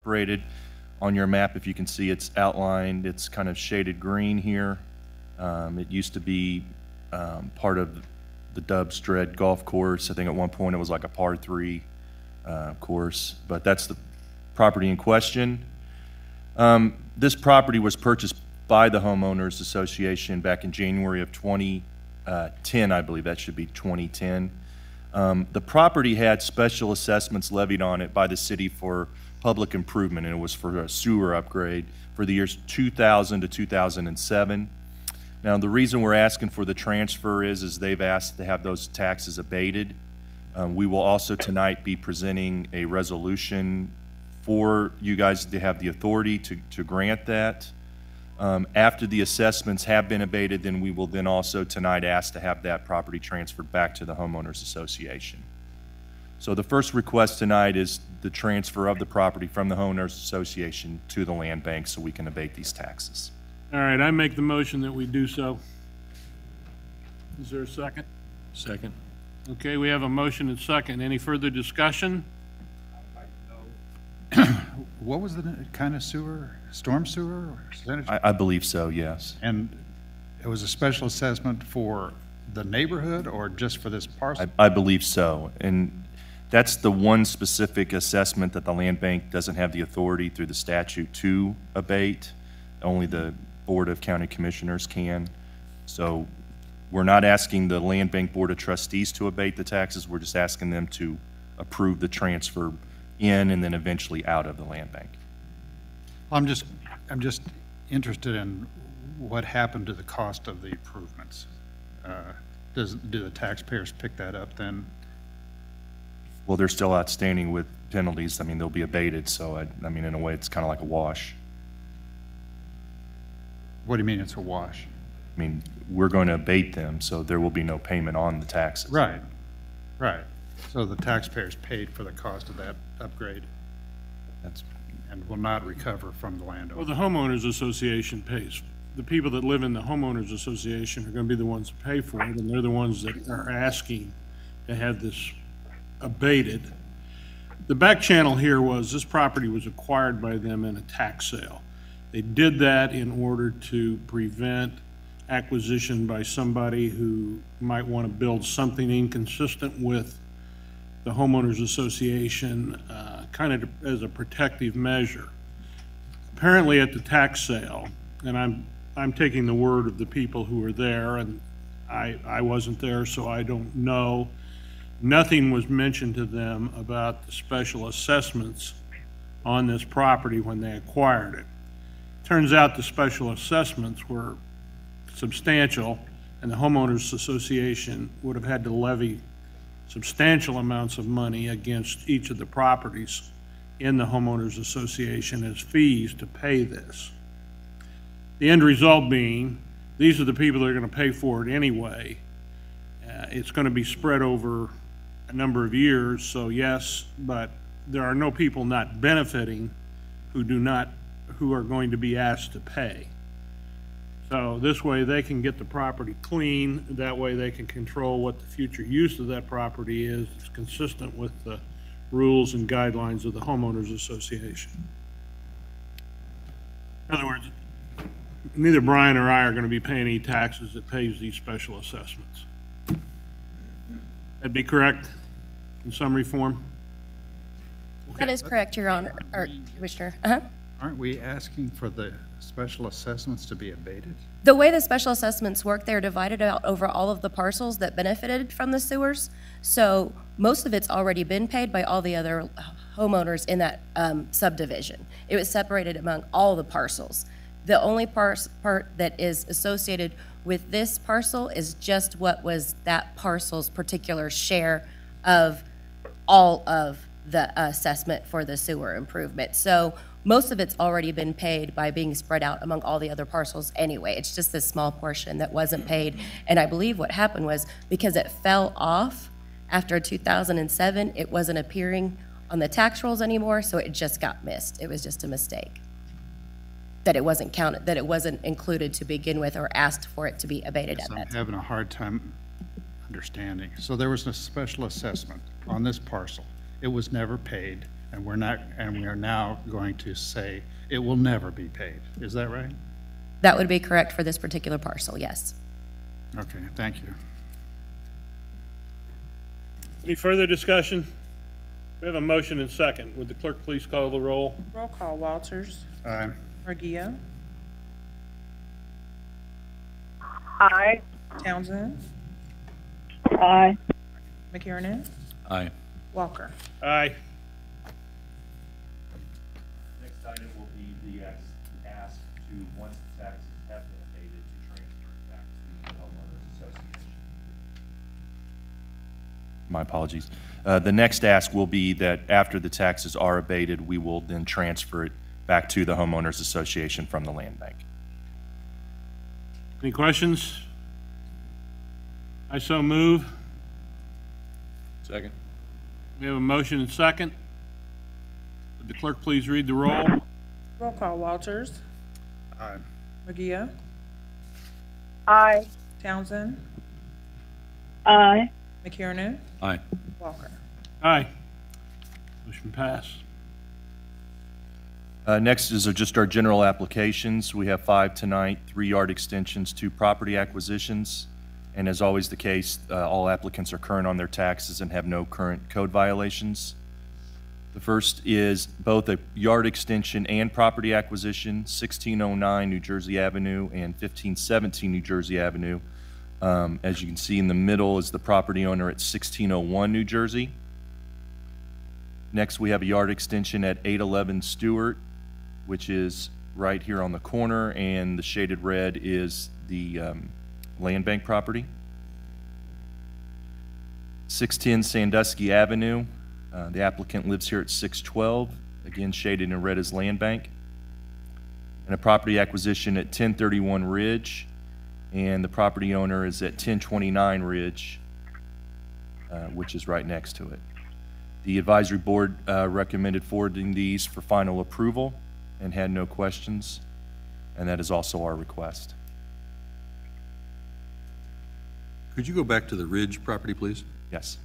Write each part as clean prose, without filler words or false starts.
Incorporated. On your map, if you can see, it's outlined. It's kind of shaded green here. It used to be part of the Dubs Dread Golf Course. I think at one point it was like a par 3 course, but that's the property in question. This property was purchased by the Homeowners Association back in January of 2010, I believe. That should be 2010. The property had special assessments levied on it by the city for public improvement, and it was for a sewer upgrade for the years 2000 to 2007. Now, the reason we're asking for the transfer is they've asked to have those taxes abated. We will also tonight be presenting a resolution for you guys to have the authority to grant that. After the assessments have been abated, then we will then also tonight ask to have that property transferred back to the Homeowners Association. So the first request tonight is the transfer of the property from the Homeowners Association to the land bank so we can abate these taxes. All right, I make the motion that we do so. Is there a second? Second. Okay, we have a motion and second. Any further discussion? What was the kind of sewer? Storm sewer? Or I believe so, yes. and it was a special assessment for the neighborhood or just for this parcel? I believe so. And that's the one specific assessment that the land bank doesn't have the authority through the statute to abate. Only the Board of County Commissioners can. So we're not asking the Land Bank Board of Trustees to abate the taxes. We're just asking them to approve the transfer in and then eventually out of the land bank. I'm just interested in what happened to the cost of the improvements. Do the taxpayers pick that up then? Well, they're still outstanding with penalties. I mean, they'll be abated. So, I mean, in a way, it's kind of like a wash. What do you mean it's a wash? I mean, we're going to abate them, so there will be no payment on the taxes. Right, right. So the taxpayers paid for the cost of that upgrade and will not recover from the landowner. Well, the homeowners association pays. The people that live in the homeowners association are going to be the ones that pay for it, and they're the ones that are asking to have this abated. The back channel here was this property was acquired by them in a tax sale. They did that in order to prevent acquisition by somebody who might want to build something inconsistent with the homeowners association, kind of as a protective measure. Apparently at the tax sale, and I'm taking the word of the people who were there, and I wasn't there, so I don't know. Nothing was mentioned to them about the special assessments on this property when they acquired it. Turns out the special assessments were substantial, and the homeowners association would have had to levy substantial amounts of money against each of the properties in the homeowners association as fees to pay this. The end result being, these are the people that are going to pay for it anyway. It's going to be spread over a number of years, so yes, but there are no people not benefiting who are going to be asked to pay. So this way they can get the property clean, that way they can control what the future use of that property is. It's consistent with the rules and guidelines of the homeowners association. In other words, neither Brian or I are going to be paying any taxes that pays these special assessments. That'd be correct in summary form? Okay. That is correct, Your Honor, or Commissioner. Aren't we asking for the special assessments to be abated? The way the special assessments work, they're divided out over all of the parcels that benefited from the sewers. So most of it's already been paid by all the other homeowners in that subdivision. It was separated among all the parcels. The only part that is associated with this parcel is just what was that parcel's particular share of all of the assessment for the sewer improvement. So most of it's already been paid by being spread out among all the other parcels anyway. It's just this small portion that wasn't paid. And I believe what happened was because it fell off after 2007, it wasn't appearing on the tax rolls anymore, so it just got missed. It was just a mistake that it wasn't counted, that it wasn't included to begin with or asked for it to be abated at that time. I'm having a hard time understanding. So there was a special assessment on this parcel. It was never paid. and we are now going to say it will never be paid. Is that right? That would be correct for this particular parcel, yes. Okay, thank you. Any further discussion? We have a motion and second. Would the clerk please call the roll? Roll call, Walters. Aye. Murguia. Aye. Townsend. Aye. McKiernan. Aye. Walker. Aye. Next item will be the ask to, once the taxes have been abated, to transfer it back to the homeowners association. My apologies. The next ask will be that after the taxes are abated, we will then transfer it back to the homeowners association from the land bank. Any questions? I so move. Second. We have a motion and second. Would the clerk please read the roll? Roll call, Walters. Aye. Murguia. Aye. Townsend. Aye. McKiernan. Aye. Walker. Aye. Motion passed. Next is just our general applications. We have 5 tonight, 3 yard extensions, 2 property acquisitions. And as always the case, all applicants are current on their taxes and have no current code violations. The first is both a yard extension and property acquisition, 1609 New Jersey Avenue and 1517 New Jersey Avenue. As you can see in the middle is the property owner at 1601 New Jersey. Next, we have a yard extension at 811 Stewart, which is right here on the corner, and the shaded red is the land bank property. 610 Sandusky Avenue. The applicant lives here at 612, again shaded in red as land bank. And a property acquisition at 1031 Ridge, and the property owner is at 1029 Ridge, which is right next to it. The advisory board recommended forwarding these for final approval and had no questions, and that is also our request. Could you go back to the Ridge property, please? Yes.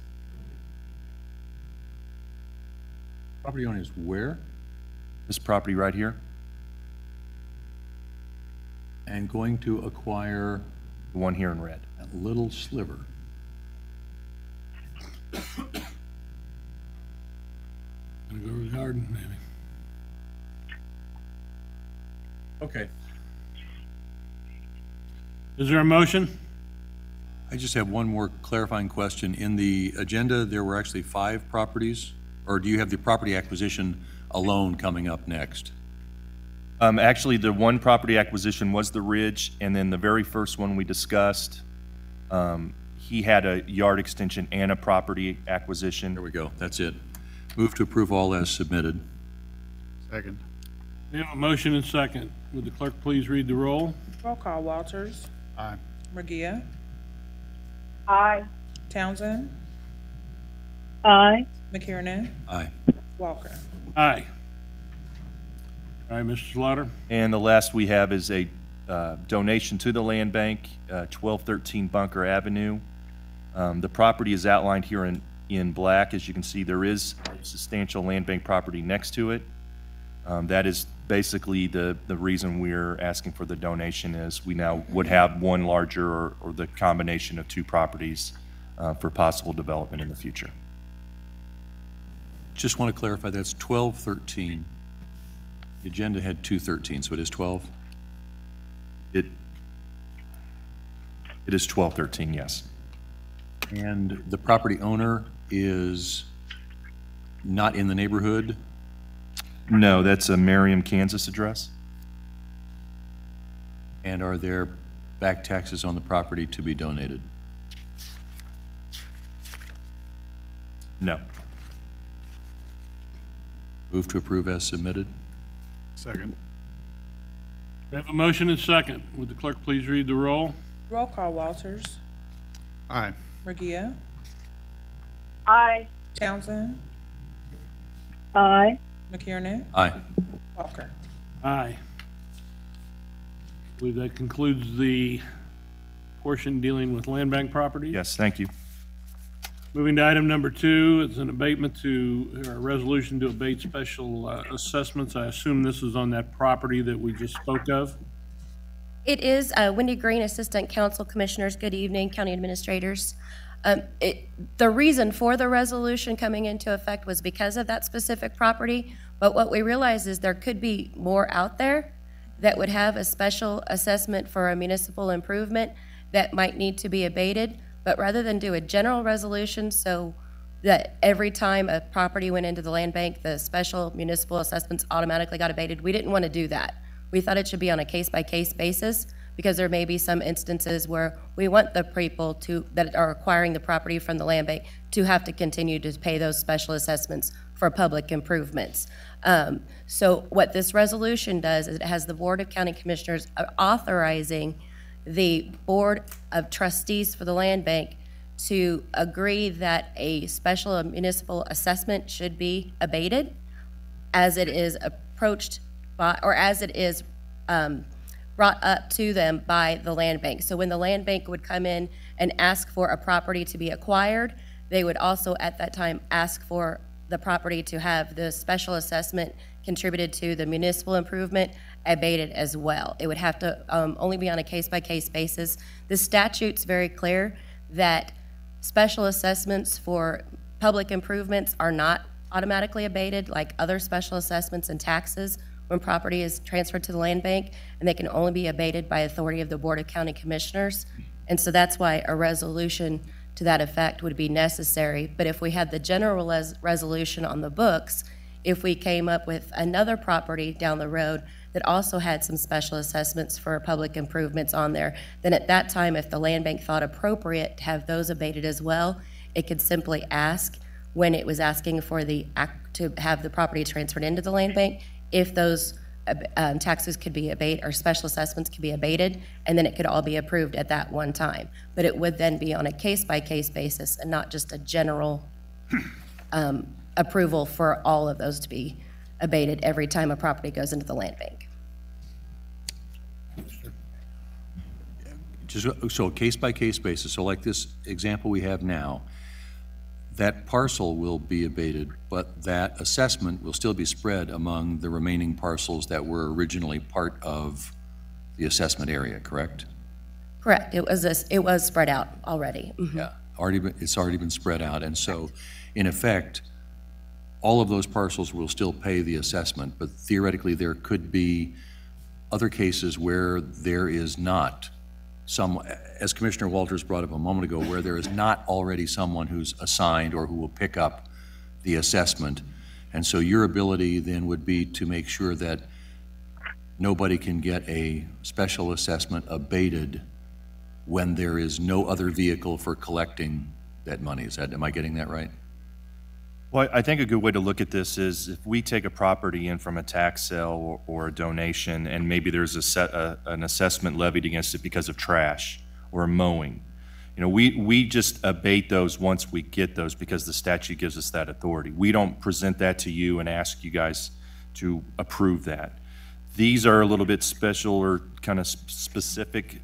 Property owner is where? This property right here, And going to acquire the one here in red. that little sliver. Gonna go to the garden, maybe. Okay. Is there a motion? I just have one more clarifying question. In the agenda, there were actually 5 properties, or do you have the property acquisition alone coming up next? Actually, the one property acquisition was the Ridge, and then the very first one we discussed, he had a yard extension and a property acquisition. There we go. That's it. Move to approve all as submitted. Second. We have a motion and second. Would the clerk please read the roll? Roll call, Walters. Aye. Murguia. Aye. Townsend. Aye. McKiernan. Aye. Walker. Aye. All right, Mr. Slaughter. And the last we have is a donation to the land bank, 1213 Bunker Avenue. The property is outlined here in black. As you can see, there is substantial land bank property next to it. That is basically the reason we're asking for the donation, is we now would have one larger or the combination of 2 properties for possible development in the future. Just want to clarify, that's 1213. The agenda had 213, so it is 12? It is 1213, yes. And the property owner is not in the neighborhood? No, that's a Merriam, Kansas address. And are there back taxes on the property to be donated? No. Move to approve as submitted. Second. We have a motion and second. Would the clerk please read the roll? Roll call, Walters. Aye. Murguia. Aye. Townsend. Aye. McKiernan. Aye. Walker. Aye. I believe that concludes the portion dealing with land bank property. Yes, thank you. Moving to item number 2, it's an abatement to, or a resolution to abate special assessments. I assume this is on that property that we just spoke of? It is Wendy Green, Assistant Council Commissioners. Good evening, County Administrators. The reason for the resolution coming into effect was because of that specific property, but what we realized is there could be more out there that would have a special assessment for a municipal improvement that might need to be abated, but rather than do a general resolution so that every time a property went into the land bank, the special municipal assessments automatically got abated, we didn't want to do that. We thought it should be on a case-by-case basis, because there may be some instances where we want the people that are acquiring the property from the land bank to have to continue to pay those special assessments for public improvements. So what this resolution does is it has the Board of County Commissioners authorizing the Board of Trustees for the land bank to agree that a special municipal assessment should be abated as it is approached by, or as it is brought up to them by the land bank. So when the land bank would come in and ask for a property to be acquired, they would also at that time ask for the property to have the special assessment contributed to the municipal improvement abated as well. It would have to only be on a case-by-case basis. The statute's very clear that special assessments for public improvements are not automatically abated like other special assessments and taxes when property is transferred to the land bank, and they can only be abated by authority of the Board of County Commissioners. And so that's why a resolution to that effect would be necessary. But if we had the general resolution on the books, if we came up with another property down the road that also had some special assessments for public improvements on there, then at that time, if the land bank thought appropriate to have those abated as well, it could simply ask when it was asking for to have the property transferred into the land bank, if those taxes could be abated or special assessments could be abated, and then it could all be approved at that one time. But it would then be on a case-by-case basis and not just a general approval for all of those to be abated every time a property goes into the land bank. So case-by-case basis, so like this example we have now, that parcel will be abated, but that assessment will still be spread among the remaining parcels that were originally part of the assessment area, correct? Correct. It was spread out already. Mm-hmm. Yeah, it's already been spread out, and so in effect, all of those parcels will still pay the assessment, but theoretically there could be other cases where there is not some, as Commissioner Walters brought up a moment ago, where there is not already someone who's assigned or who will pick up the assessment. And so your ability then would be to make sure that nobody can get a special assessment abated when there is no other vehicle for collecting that money. Am I getting that right? Well, I think a good way to look at this is if we take a property in from a tax sale or a donation, and maybe there's an assessment levied against it because of trash or mowing. You know, we just abate those once we get those because the statute gives us that authority. We don't present that to you and ask you guys to approve that. These are a little bit special or kind of specific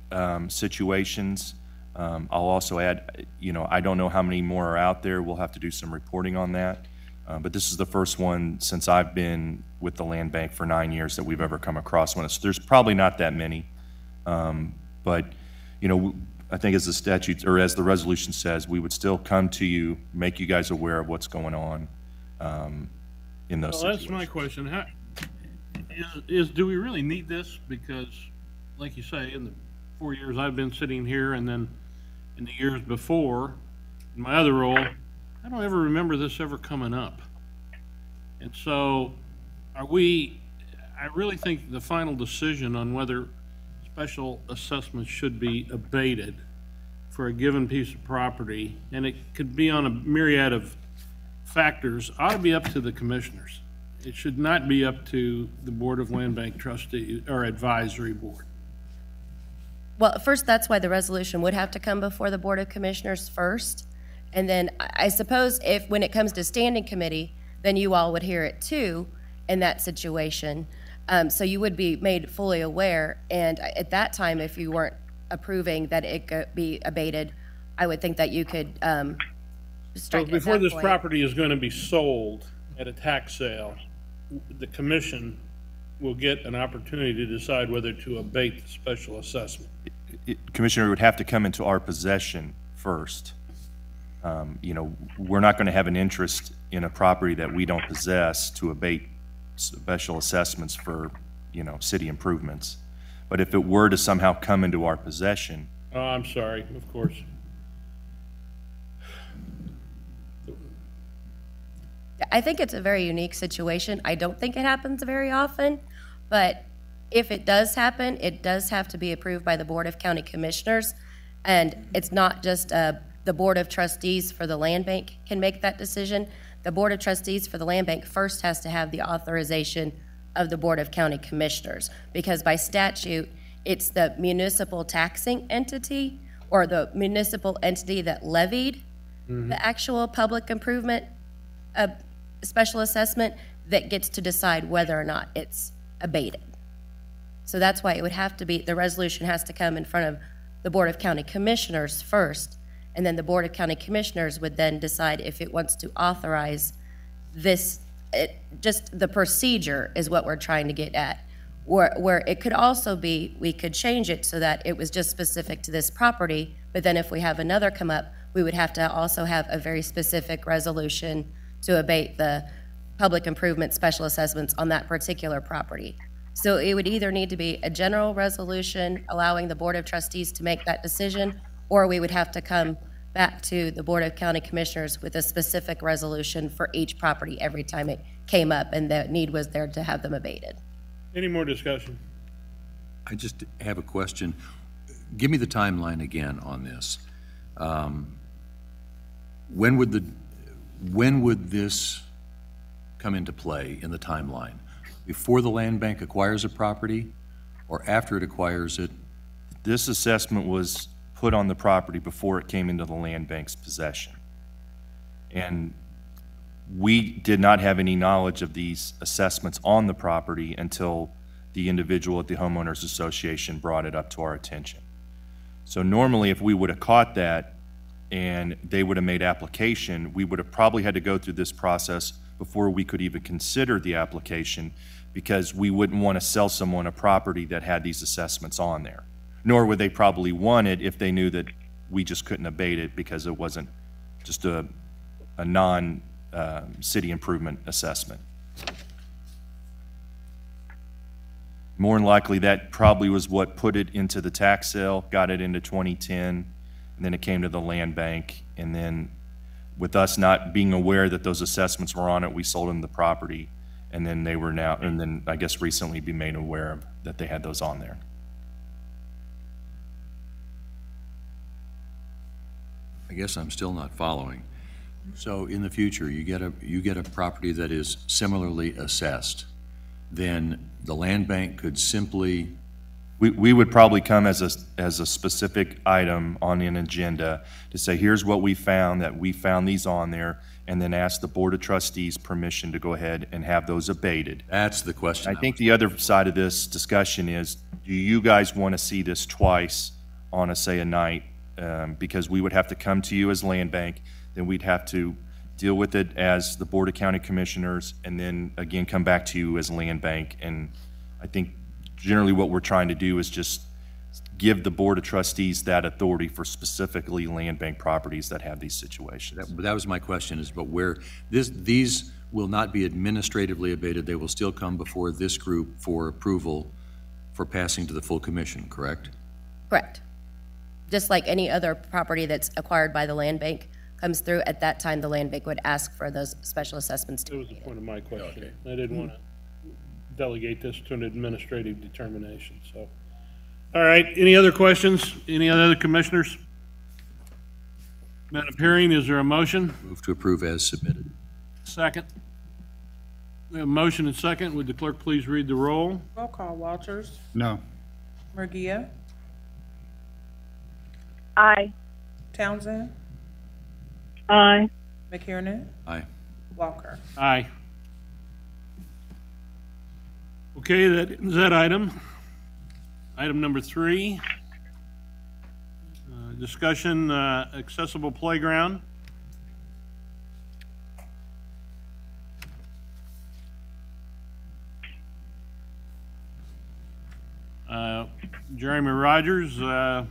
situations. I'll also add, you know, I don't know how many more are out there. We'll have to do some reporting on that. But this is the first one since I've been with the land bank for 9 years that we've ever come across one. So there's probably not that many. But, you know, I think as the statute, or as the resolution says, we would still come to you, make you guys aware of what's going on in those situations. That's my question. Do we really need this? Because, like you say, in the 4 years I've been sitting here, and then in the years before, in my other role, I don't ever remember this ever coming up. And so, I really think the final decision on whether special assessments should be abated for a given piece of property, and it could be on a myriad of factors, ought to be up to the commissioners. It should not be up to the Board of Land Bank Trustees or Advisory Board. Well, first, that's why the resolution would have to come before the Board of Commissioners first. And then I suppose when it comes to standing committee, then you all would hear it too in that situation. So you would be made fully aware. And at that time, if you weren't approving that it could be abated, I would think that you could So strike it at before that this point. property is going to be sold at a tax sale, the commission will get an opportunity to decide whether to abate the special assessment. Commissioner, it would have to come into our possession first. You know, we're not going to have an interest in a property that we don't possess to abate special assessments for, you know, city improvements. But if it were to somehow come into our possession, Oh, I'm sorry, of course. I think it's a very unique situation. I don't think it happens very often, but if it does happen, it does have to be approved by the Board of County Commissioners. And it's not just the Board of Trustees for the Land Bank can make that decision. The Board of Trustees for the Land Bank first has to have the authorization of the Board of County Commissioners, because by statute, it's the municipal taxing entity or the municipal entity that levied the actual public improvement special assessment that gets to decide whether or not it's abated. So that's why it would have to be, the resolution has to come in front of the Board of County Commissioners first, and then the Board of County Commissioners would then decide if it wants to authorize this. Just the procedure is what we're trying to get at. Where it could also be, we could change it so that it was just specific to this property, but then if we have another come up, we would have to also have a very specific resolution to abate the public improvement special assessments on that particular property. So it would either need to be a general resolution allowing the Board of Trustees to make that decision, or we would have to come back to the Board of County Commissioners with a specific resolution for each property every time it came up and the need was there to have them abated. Any more discussion? I just have a question. Give me the timeline again on this. When would this come into play in the timeline? Before the land bank acquires a property or after it acquires it? this assessment was put on the property before it came into the land bank's possession. And we did not have any knowledge of these assessments on the property until the individual at the homeowners association brought it up to our attention. So normally, if we would have caught that and they would have made application, we would have probably had to go through this process before we could even consider the application, because we wouldn't want to sell someone a property that had these assessments on there. Nor would they probably want it if they knew that we just couldn't abate it because it wasn't just a non-city improvement assessment. More than likely, that probably was what put it into the tax sale, got it into 2010, and then it came to the land bank. And then with us not being aware that those assessments were on it, we sold them the property. And then they were now, and then I guess recently be made aware of that they had those on there. I guess I'm still not following. So in the future, you get a property that is similarly assessed, then the land bank could simply, We would probably come as a specific item on an agenda to say, here's what we found, that we found these on there, and then ask the Board of Trustees permission to go ahead and have those abated. that's the question. I think the other side of this discussion is, do you guys want to see this twice on a, say, a night? Because we would have to come to you as land bank, then we'd have to deal with it as the Board of County Commissioners, and then again come back to you as land bank. And I think generally what we're trying to do is just give the Board of Trustees that authority for specifically land bank properties that have these situations. That was my question, is but where these will not be administratively abated, they will still come before this group for approval for passing to the full commission, correct? Correct. Just like any other property that's acquired by the land bank comes through, at that time, the land bank would ask for those special assessments to That be was the made. point of my question. I didn't want to delegate this to an administrative determination, so. All right, any other questions? Any other commissioners? Madam Hearing, is there a motion? Move to approve as submitted. Second. We have a motion and second. Would the clerk please read the roll? Roll call, Walters. No. Murguia. Aye. Townsend. Aye. McKiernan. Aye. Walker. Aye. Okay, that is that item. Item number 3. Discussion, accessible playground. Jeremy Rogers will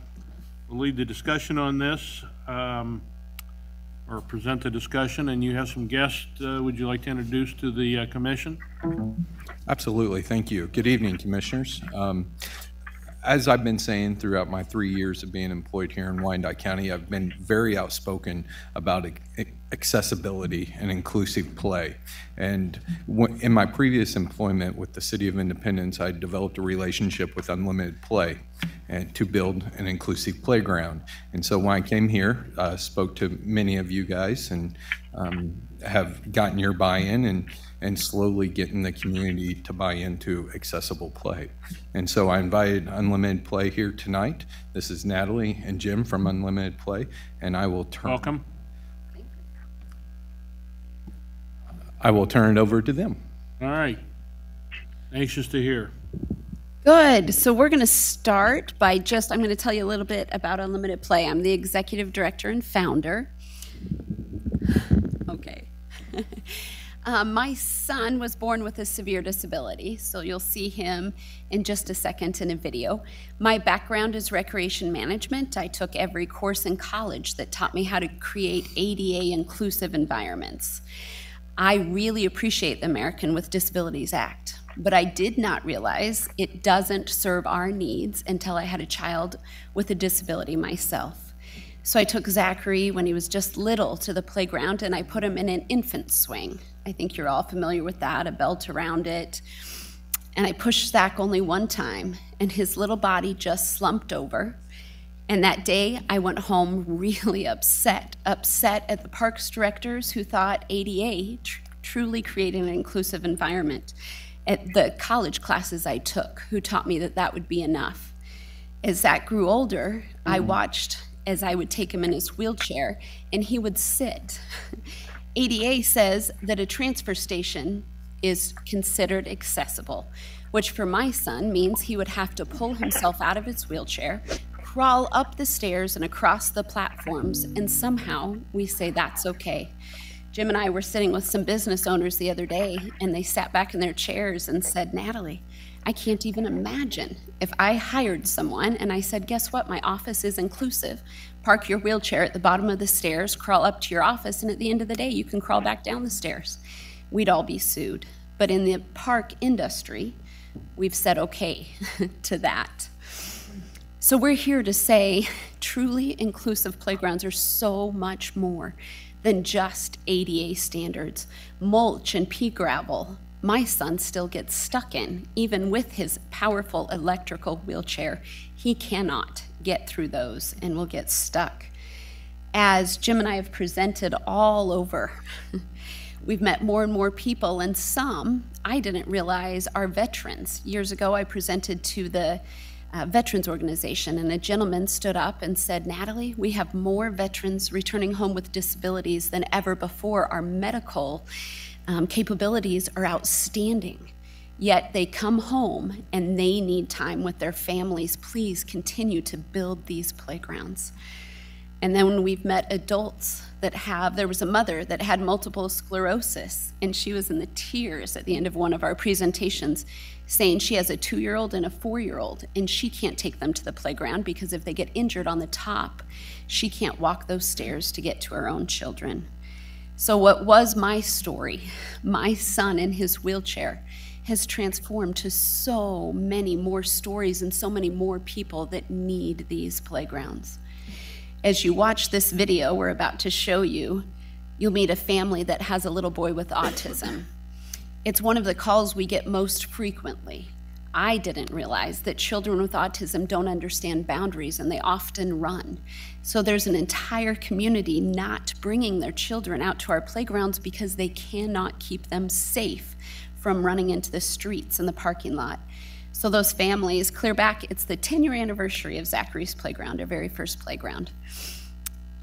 lead the discussion on this, or present the discussion, and you have some guests would you like to introduce to the commission? Absolutely, thank you. Good evening, Commissioners. As I've been saying throughout my 3 years of being employed here in Wyandotte County, I've been very outspoken about accessibility and inclusive play. And in my previous employment with the City of Independence, I developed a relationship with Unlimited Play and to build an inclusive playground. And so when I came here, spoke to many of you guys and have gotten your buy-in and slowly getting the community to buy into accessible play. And so I invited Unlimited Play here tonight. This is Natalie and Jim from Unlimited Play, and I will turn it over to them. All right. Anxious to hear. Good. So we're going to start by I'm going to tell you a little bit about Unlimited Play. I'm the executive director and founder. Okay. My son was born with a severe disability, so you'll see him in just a second in a video. My background is recreation management. I took every course in college that taught me how to create ADA inclusive environments. I really appreciate the American with Disabilities Act, but I did not realize it doesn't serve our needs until I had a child with a disability myself. So I took Zachary when he was just little to the playground and I put him in an infant swing. I think you're all familiar with that, a belt around it. And I pushed Zach only one time and his little body just slumped over. And that day I went home really upset at the parks directors who thought ADA truly created an inclusive environment, at the college classes I took who taught me that that would be enough. As Zach grew older, I watched as I would take him in his wheelchair and he would sit. ADA says that a transfer station is considered accessible, which for my son means he would have to pull himself out of his wheelchair, crawl up the stairs and across the platforms, and somehow we say that's okay. Jim and I were sitting with some business owners the other day and they sat back in their chairs and said, Natalie, I can't even imagine if I hired someone and I said, guess what, my office is inclusive. Park your wheelchair at the bottom of the stairs, crawl up to your office, and at the end of the day, you can crawl back down the stairs. We'd all be sued. But in the park industry, we've said okay to that. So we're here to say truly inclusive playgrounds are so much more than just ADA standards. Mulch and pea gravel, my son still gets stuck in, even with his powerful electrical wheelchair. He cannot get through those and will get stuck. As Jim and I have presented all over, we've met more and more people, and some I didn't realize are veterans. Years ago, I presented to the veterans organization, and a gentleman stood up and said, Natalie, we have more veterans returning home with disabilities than ever before. Our medical capabilities are outstanding. Yet they come home and they need time with their families. Please continue to build these playgrounds. And then when we've met adults that there was a mother that had multiple sclerosis, and she was in the tears at the end of one of our presentations saying she has a 2-year-old and a 4-year-old, and she can't take them to the playground because if they get injured on the top, she can't walk those stairs to get to her own children. So what was my story, my son in his wheelchair, has transformed to so many more stories and so many more people that need these playgrounds. As you watch this video we're about to show you, you'll meet a family that has a little boy with autism. It's one of the calls we get most frequently. I didn't realize that children with autism don't understand boundaries and they often run. So there's an entire community not bringing their children out to our playgrounds because they cannot keep them safe from running into the streets and the parking lot. So those families, clear back, it's the 10-year anniversary of Zachary's playground, our very first playground.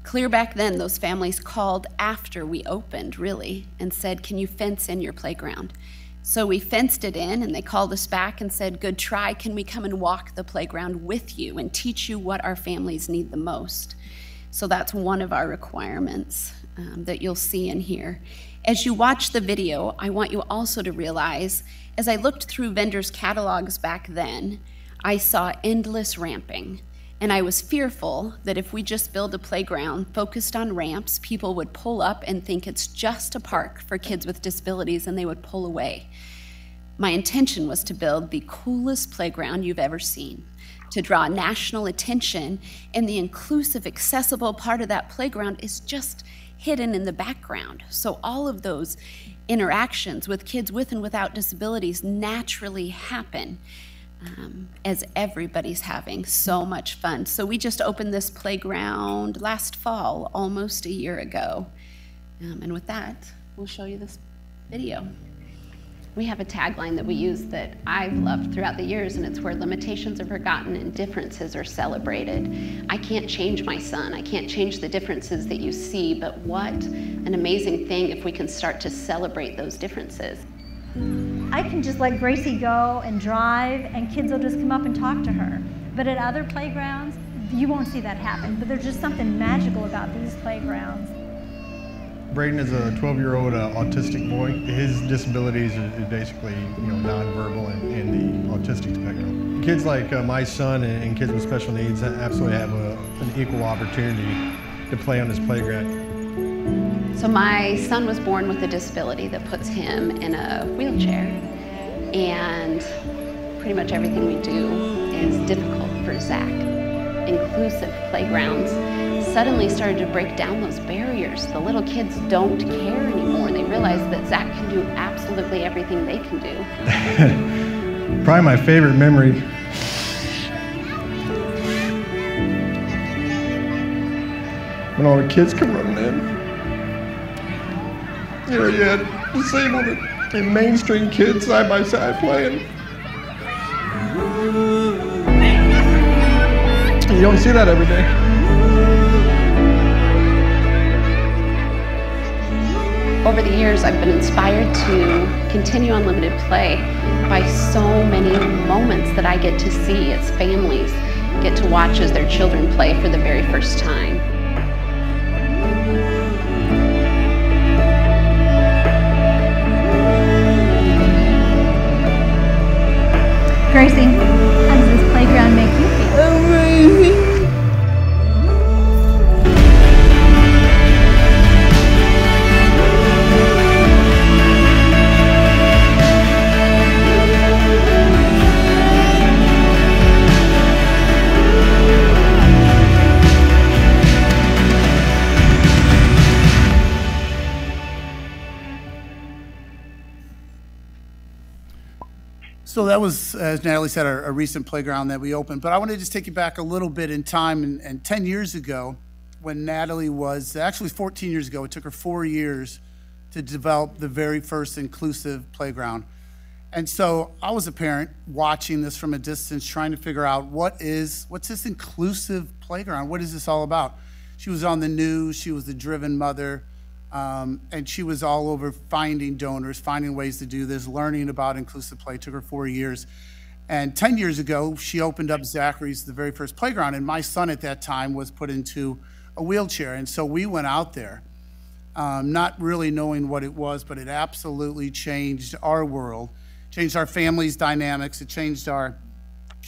Clear back then, those families called after we opened, really, and said, can you fence in your playground? So we fenced it in, and they called us back and said, good try, can we come and walk the playground with you and teach you what our families need the most? So that's one of our requirements that you'll see in here. As you watch the video, I want you also to realize, as I looked through vendors' catalogs back then, I saw endless ramping. And I was fearful that if we just build a playground focused on ramps, people would pull up and think it's just a park for kids with disabilities and they would pull away. My intention was to build the coolest playground you've ever seen, to draw national attention, and the inclusive, accessible part of that playground is just hidden in the background. So all of those interactions with kids with and without disabilities naturally happen. As everybody's having so much fun. So we just opened this playground last fall, almost a year ago. And with that, we'll show you this video. We have a tagline that we use that I've loved throughout the years, and it's where limitations are forgotten and differences are celebrated. I can't change my son. I can't change the differences that you see, but what an amazing thing if we can start to celebrate those differences. I can just let Gracie go and drive, and kids will just come up and talk to her. But at other playgrounds, you won't see that happen. But there's just something magical about these playgrounds. Braden is a 12-year-old autistic boy. His disabilities are basically, nonverbal and the autistic spectrum. Kids like my son and kids with special needs absolutely have an equal opportunity to play on this playground. So my son was born with a disability that puts him in a wheelchair, and pretty much everything we do is difficult for Zach. Inclusive playgrounds suddenly started to break down those barriers. The little kids don't care anymore. They realize that Zach can do absolutely everything they can do. Probably my favorite memory when all the kids come running in. You had disabled and mainstream kids side by side playing. You don't see that every day. Over the years, I've been inspired to continue unlimited play by so many moments that I get to see as families get to watch as their children play for the very first time. Gracie, how does this playground make you feel? Amazing. So that was, as Natalie said, a recent playground that we opened. But I want to just take you back a little bit in time. And 10 years ago, when Natalie was, actually 14 years ago, it took her 4 years to develop the very first inclusive playground. And so I was a parent watching this from a distance, trying to figure out what's this inclusive playground? What is this all about? She was on the news. She was a driven mother. And she was all over finding donors, finding ways to do this, learning about inclusive play. It took her 4 years. And 10 years ago, she opened up Zachary's, the very first playground. And my son at that time was put into a wheelchair. And so we went out there, not really knowing what it was, but it absolutely changed our world, changed our family's dynamics. It changed our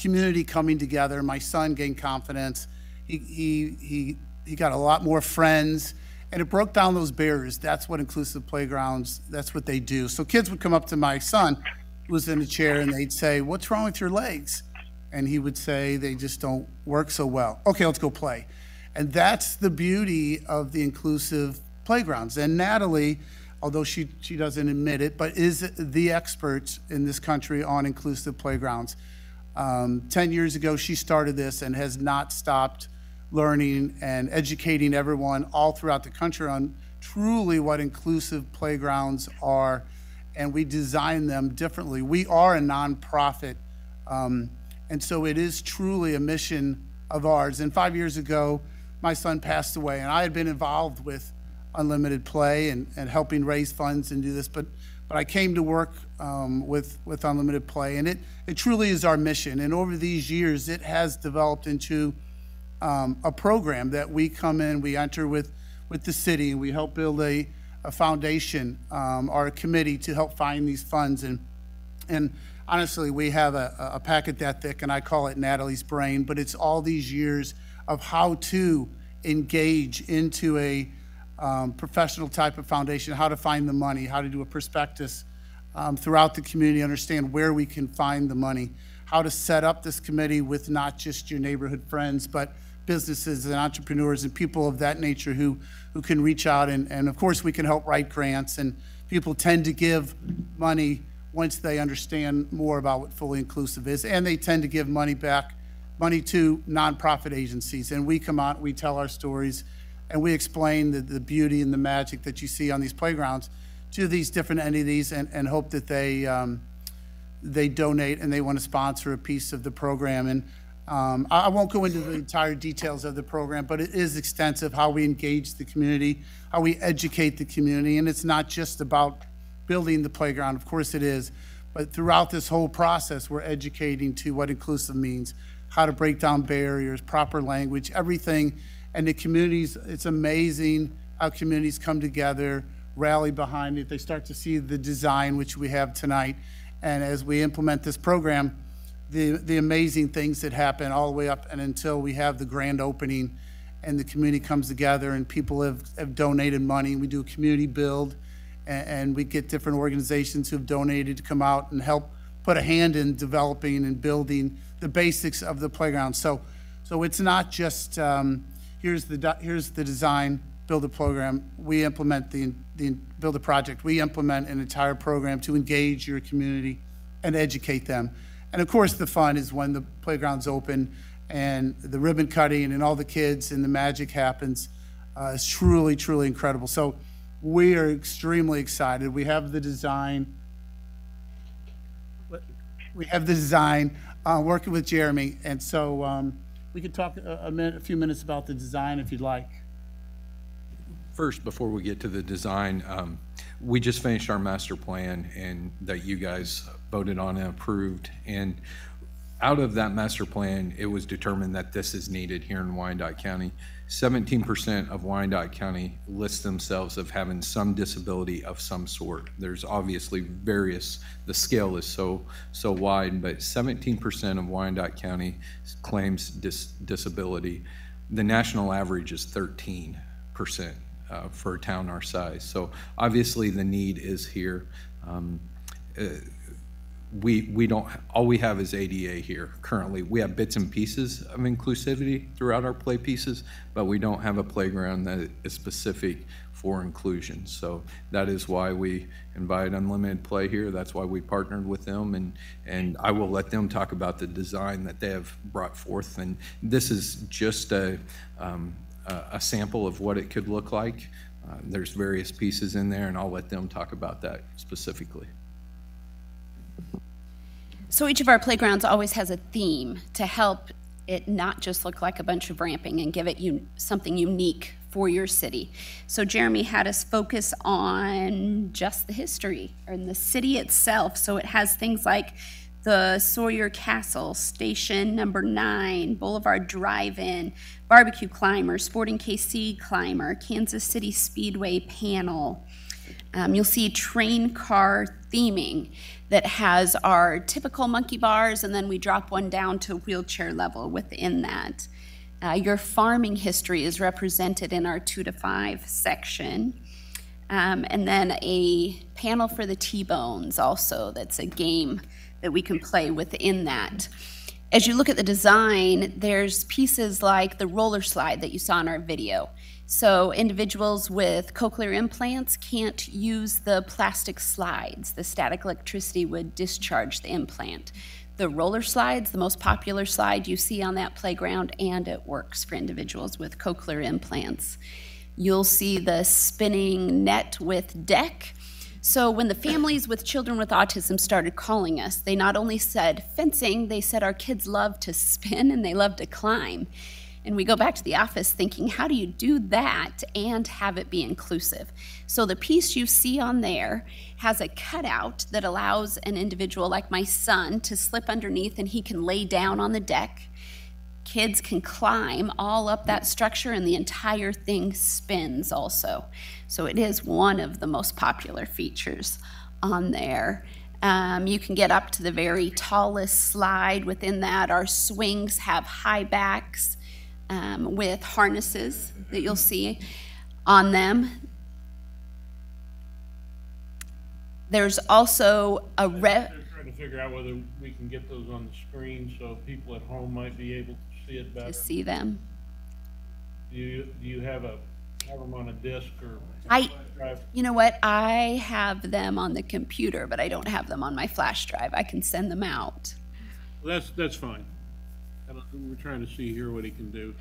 community coming together. My son gained confidence. He got a lot more friends. And it broke down those barriers. That's what inclusive playgrounds, that's what they do. So kids would come up to my son, who was in a chair, and they'd say, "What's wrong with your legs?" And he would say, "They just don't work so well." "Okay, let's go play." And that's the beauty of the inclusive playgrounds. And Natalie, although she doesn't admit it, but is the expert in this country on inclusive playgrounds. 10 years ago, she started this and has not stopped learning and educating everyone all throughout the country on truly what inclusive playgrounds are, and we design them differently. We are a nonprofit, and so it is truly a mission of ours. And 5 years ago, my son passed away, and I had been involved with Unlimited Play and helping raise funds and do this, but I came to work with Unlimited Play, and it truly is our mission. And over these years, it has developed into a program that we come in, we enter with the city, and we help build a foundation or a committee to help find these funds. And honestly, we have a packet that thick, and I call it Natalie's brain, but it's all these years of how to engage into a professional type of foundation, how to find the money, how to do a prospectus throughout the community, understand where we can find the money, how to set up this committee with not just your neighborhood friends, but businesses and entrepreneurs and people of that nature who can reach out. And of course, we can help write grants, and people tend to give money once they understand more about what fully inclusive is, and they tend to give money to nonprofit agencies. And we come out, we tell our stories, and we explain the beauty and the magic that you see on these playgrounds to these different entities, and hope that they donate and they want to sponsor a piece of the program. And I won't go into the entire details of the program, but it is extensive, how we engage the community, how we educate the community. And it's not just about building the playground, of course it is, but throughout this whole process, we're educating to what inclusive means, how to break down barriers, proper language, everything. And the communities, it's amazing how communities come together, rally behind it. They start to see the design, which we have tonight. And as we implement this program, the amazing things that happen all the way up and until we have the grand opening and the community comes together and people have donated money. We do a community build, and we get different organizations who've donated to come out and help put a hand in developing and building the basics of the playground. So it's not just here's the design, build a program. We implement the build a project. We implement an entire program to engage your community and educate them. And of course, the fun is when the playground's open and the ribbon cutting and all the kids and the magic happens. It's truly, truly incredible. So we are extremely excited. We have the design. Working with Jeremy. And so we could talk a few minutes about the design if you'd like. First, before we get to the design, we just finished our master plan and that you guys voted on and approved. And out of that master plan, it was determined that this is needed here in Wyandotte County. 17% of Wyandotte County lists themselves of having some disability of some sort. There's obviously various, the scale is so wide, but 17% of Wyandotte County claims disability. The national average is 13%. For a town our size. So obviously the need is here. We don't, all we have is ADA here currently. We have bits and pieces of inclusivity throughout our play pieces, but we don't have a playground that is specific for inclusion. So that is why we invite Unlimited Play here. That's why we partnered with them, and I will let them talk about the design that they have brought forth. And this is just a sample of what it could look like. There's various pieces in there, and I'll let them talk about that specifically. So each of our playgrounds always has a theme to help it not just look like a bunch of ramping and give it something unique for your city. So Jeremy had us focus on just the history and the city itself. So it has things like the Sawyer Castle, Station Number 9, Boulevard Drive-In, Barbecue Climber, Sporting KC Climber, Kansas City Speedway Panel. You'll see train car theming that has our typical monkey bars, and then we drop one down to wheelchair level within that. Your farming history is represented in our 2 to 5 section. And then a panel for the T-bones also, that's a game that we can play within that. As you look at the design, there's pieces like the roller slide that you saw in our video. So individuals with cochlear implants can't use the plastic slides. The static electricity would discharge the implant. The roller slide's the most popular slide you see on that playground, and it works for individuals with cochlear implants. You'll see the spinning net with deck. So when the families with children with autism started calling us, they not only said fencing, they said our kids love to spin and they love to climb. And we go back to the office thinking, how do you do that and have it be inclusive? So the piece you see on there has a cutout that allows an individual like my son to slip underneath and he can lay down on the deck. Kids can climb all up that structure and the entire thing spins also. So it is one of the most popular features on there. You can get up to the very tallest slide. Within that, our swings have high backs with harnesses that you'll see on them. There's also a I'm trying to figure out whether we can get those on the screen so people at home might be able to see it better. to see them. Do you have them on a disc or I, drive? you know what? I have them on the computer, but I don't have them on my flash drive. I can send them out. Well, that's fine. We're trying to see here what he can do.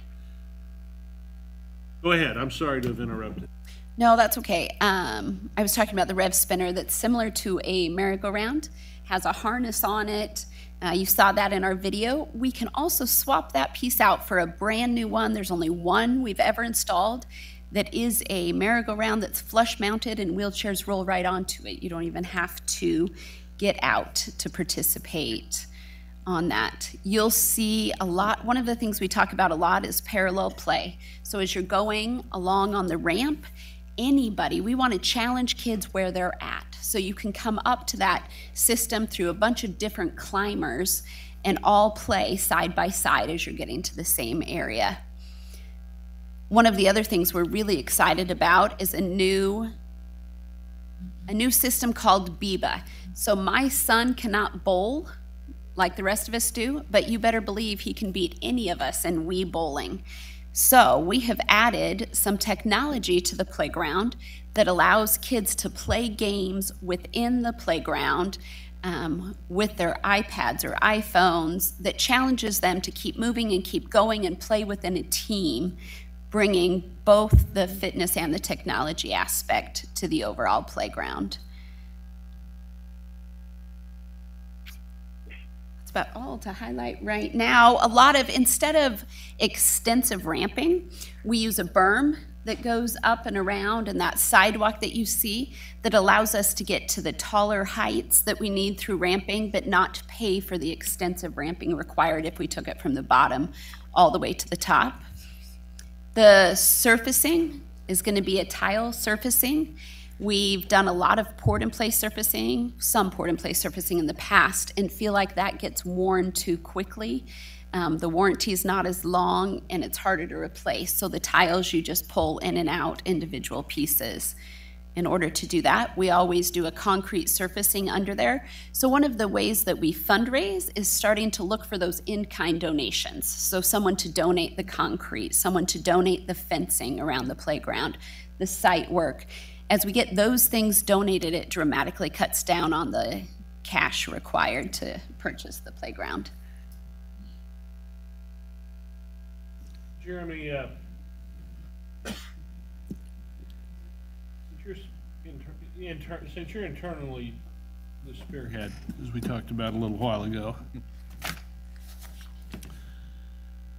Go ahead. I'm sorry to have interrupted. No, that's okay. I was talking about the rev spinner that's similar to a merry-go-round, has a harness on it. You saw that in our video. We can also swap that piece out for a brand new one. There's only one we've ever installed that is a merry-go-round that's flush mounted and wheelchairs roll right onto it. You don't even have to get out to participate on that. You'll see a lot, one of the things we talk about a lot is parallel play. So as you're going along on the ramp, anybody, we want to challenge kids where they're at. So you can come up to that system through a bunch of different climbers and all play side by side as you're getting to the same area. One of the other things we're really excited about is a new system called Biba. So my son cannot bowl like the rest of us do, but you better believe he can beat any of us in Wii bowling. So we have added some technology to the playground that allows kids to play games within the playground with their iPads or iPhones that challenges them to keep moving and keep going and play within a team, bringing both the fitness and the technology aspect to the overall playground. About all to highlight right now. A lot of, instead of extensive ramping, we use a berm that goes up and around, and that sidewalk that you see that allows us to get to the taller heights that we need through ramping, but not pay for the extensive ramping required if we took it from the bottom all the way to the top. The surfacing is going to be a tile surfacing. We've done a lot of port-in-place surfacing, some port-in-place surfacing in the past, and feel like that gets worn too quickly. The warranty is not as long, and it's harder to replace. So the tiles, you just pull in and out individual pieces. In order to do that, we always do a concrete surfacing under there. So one of the ways that we fundraise is starting to look for those in-kind donations. So someone to donate the concrete, someone to donate the fencing around the playground, the site work. As we get those things donated, it dramatically cuts down on the cash required to purchase the playground. Jeremy, since you're internally the spearhead, as we talked about a little while ago,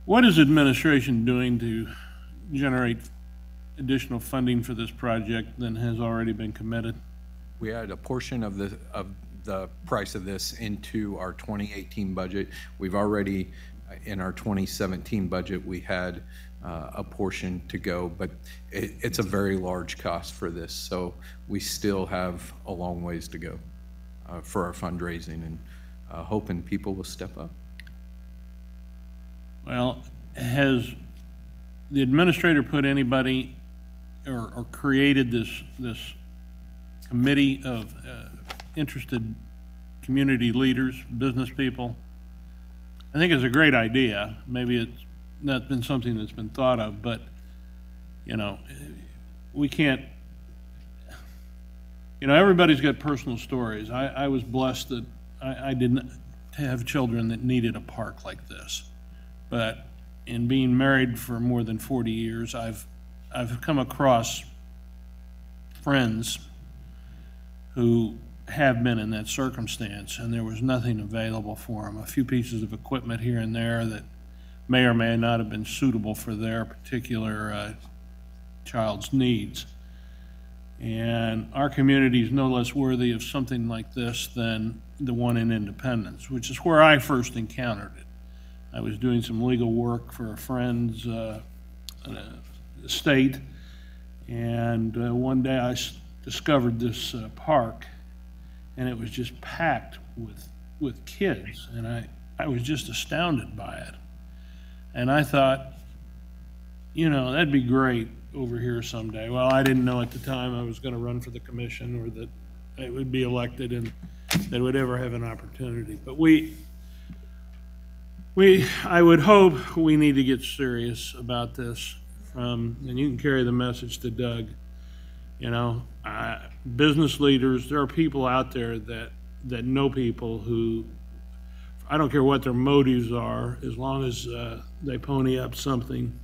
what is administration doing to generate additional funding for this project than has already been committed? We added a portion of the price of this into our 2018 budget. We've already, in our 2017 budget, we had a portion to go, but it's a very large cost for this. So we still have a long ways to go for our fundraising, and hoping people will step up. Well, has the administrator put anybody or created this committee of interested community leaders, business people? I think it's a great idea. Maybe it's not been something that's been thought of, but you know, we can't, you know, everybody's got personal stories. I was blessed that I didn't have children that needed a park like this, but in being married for more than 40 years, I've come across friends who have been in that circumstance, and there was nothing available for them. A few pieces of equipment here and there that may or may not have been suitable for their particular child's needs. And our community is no less worthy of something like this than the one in Independence, which is where I first encountered it. I was doing some legal work for a friend's estate, and one day I discovered this park, and it was just packed with kids, and I was just astounded by it. And I thought, you know, that'd be great over here someday. Well, I didn't know at the time I was going to run for the commission or that I would be elected and that would ever have an opportunity. But I would hope we need to get serious about this. And you can carry the message to Doug. You know, business leaders, there are people out there that know people who, I don't care what their motives are, as long as they pony up something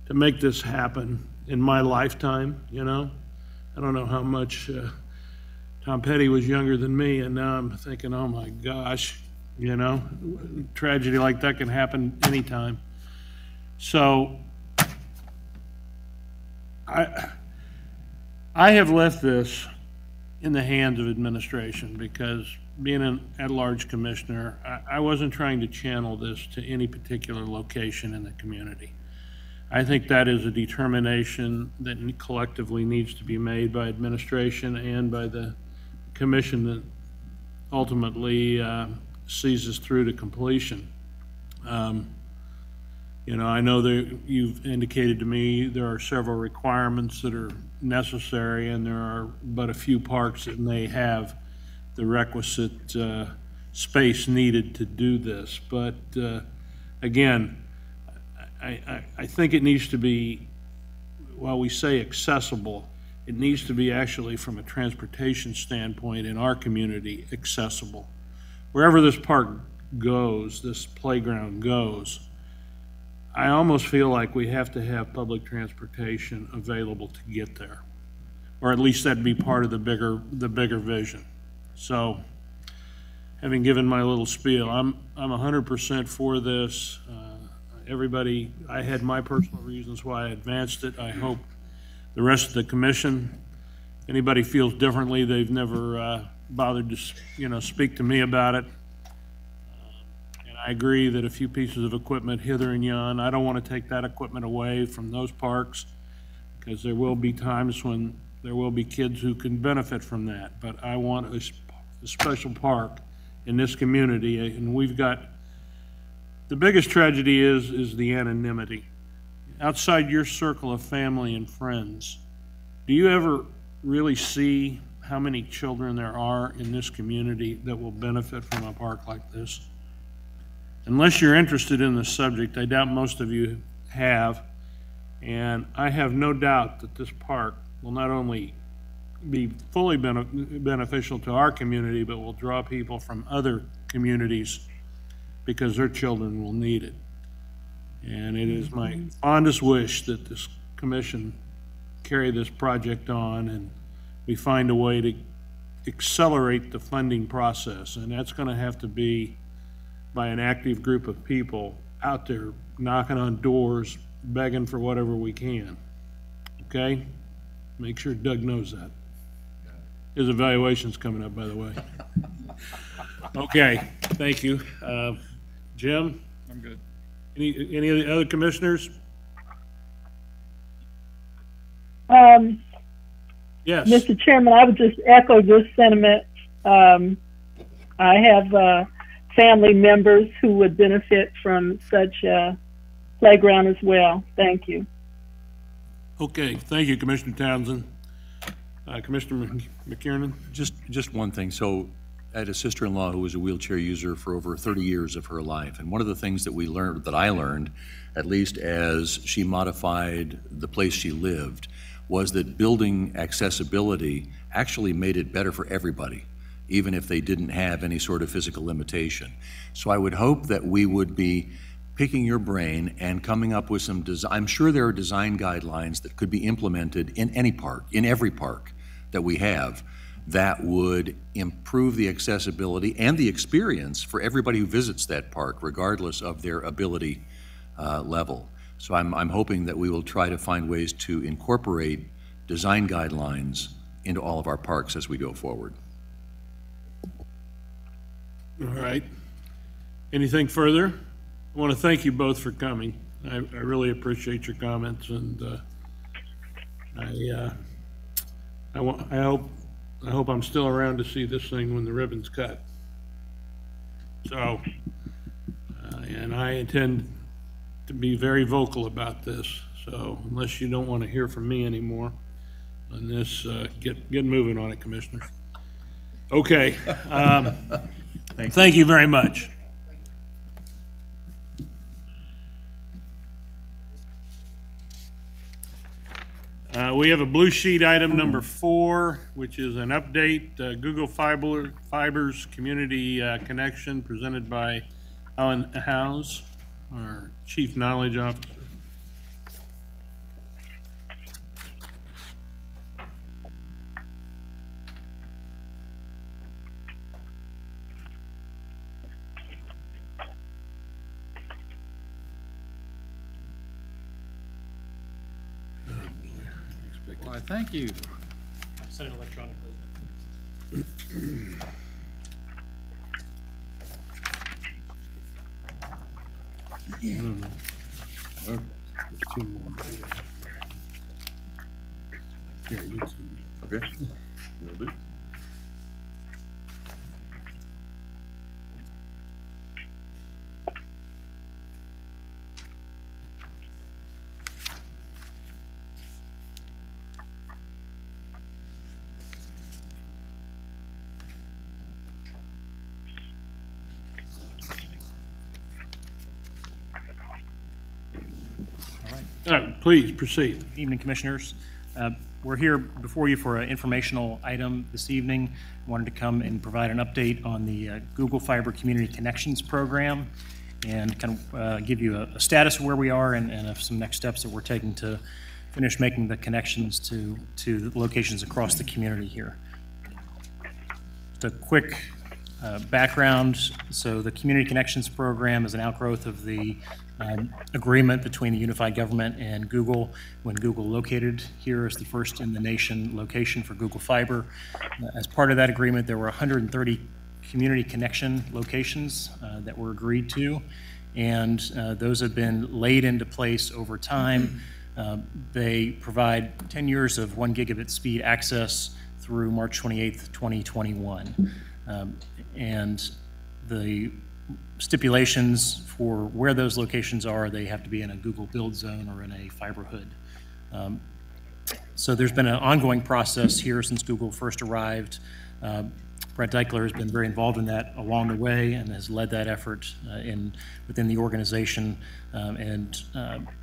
to make this happen in my lifetime, you know. I don't know how much Tom Petty was younger than me, and now I'm thinking, oh my gosh, you know, tragedy like that can happen anytime. So I have left this in the hands of administration because being an at-large commissioner, I wasn't trying to channel this to any particular location in the community. I think that is a determination that collectively needs to be made by administration and by the commission that ultimately sees us through to completion. You know, I know that you've indicated to me there are several requirements that are necessary, and there are but a few parks that may have the requisite space needed to do this. But again, I think it needs to be, while we say accessible, it needs to be actually from a transportation standpoint in our community accessible. Wherever this park goes, this playground goes, I almost feel like we have to have public transportation available to get there, or at least that'd be part of the bigger vision. So, having given my little spiel, I'm 100% for this. Everybody, I had my personal reasons why I advanced it. I hope the rest of the commission, anybody feels differently, they've never bothered to, you know, speak to me about it. And I agree that a few pieces of equipment hither and yon, I don't want to take that equipment away from those parks, because there will be times when there will be kids who can benefit from that. But I want a special park in this community, and we've got, the biggest tragedy is the anonymity. Outside your circle of family and friends, do you ever really see how many children there are in this community that will benefit from a park like this? Unless you're interested in the subject, I doubt most of you have, and I have no doubt that this park will not only be fully beneficial to our community, but will draw people from other communities because their children will need it. And it is my fondest wish that this commission carry this project on and we find a way to accelerate the funding process. And that's going to have to be by an active group of people out there knocking on doors, begging for whatever we can. Okay? Make sure Doug knows that. His evaluation's coming up, by the way. Okay, thank you. Jim? I'm good. Any of the other commissioners? Yes. Mr. Chairman, I would just echo your sentiment. I have family members who would benefit from such a playground as well. Thank you. Okay, thank you, Commissioner Townsend. Commissioner McKiernan? Just one thing. So I had a sister-in-law who was a wheelchair user for over 30 years of her life. And one of the things that I learned, at least as she modified the place she lived, was that building accessibility actually made it better for everybody, even if they didn't have any sort of physical limitation. So I would hope that we would be picking your brain and coming up with some design. I'm sure there are design guidelines that could be implemented in any park, in every park that we have, that would improve the accessibility and the experience for everybody who visits that park, regardless of their ability level. So I'm hoping that we will try to find ways to incorporate design guidelines into all of our parks as we go forward. All right. Anything further? I want to thank you both for coming. I really appreciate your comments, and I hope I hope I'm still around to see this thing when the ribbon's cut. So, and I intend to be very vocal about this. So unless you don't want to hear from me anymore on this, get moving on it, Commissioner. Okay. Thank you very much. We have a blue sheet item number 4, which is an update, Google Fiber's Community Connection, presented by Alan Howes, our Chief Knowledge Officer. Why, thank you. Send it electronically. Two more. Here, you can- Okay. Will do. Please proceed. Good evening, Commissioners. We're here before you for an informational item this evening. Wanted to come and provide an update on the Google Fiber Community Connections Program and kind of give you a status of where we are and some next steps that we're taking to finish making the connections to the locations across the community here. Just a quick background. So the Community Connections Program is an outgrowth of the agreement between the unified government and Google when Google located here as the first in the nation location for Google Fiber. As part of that agreement, there were 130 community connection locations that were agreed to, and those have been laid into place over time. They provide 10 years of 1 gigabit speed access through March 28th, 2021. And the stipulations for where those locations are, they have to be in a Google build zone or in a fiberhood. So there's been an ongoing process here since Google first arrived. Brett Deichler has been very involved in that along the way and has led that effort within the organization. And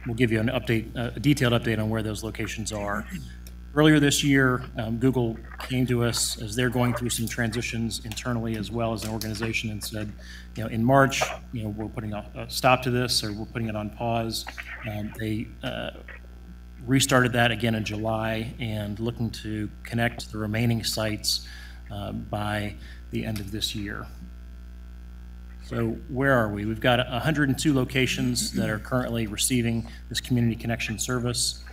we'll give you an update, a detailed update on where those locations are. Earlier this year, Google came to us as they're going through some transitions internally as well as an organization and said, in March, we're putting a stop to this, or we're putting it on pause. They restarted that again in July and looking to connect the remaining sites by the end of this year. So where are we? We've got 102 locations that are currently receiving this community connection service.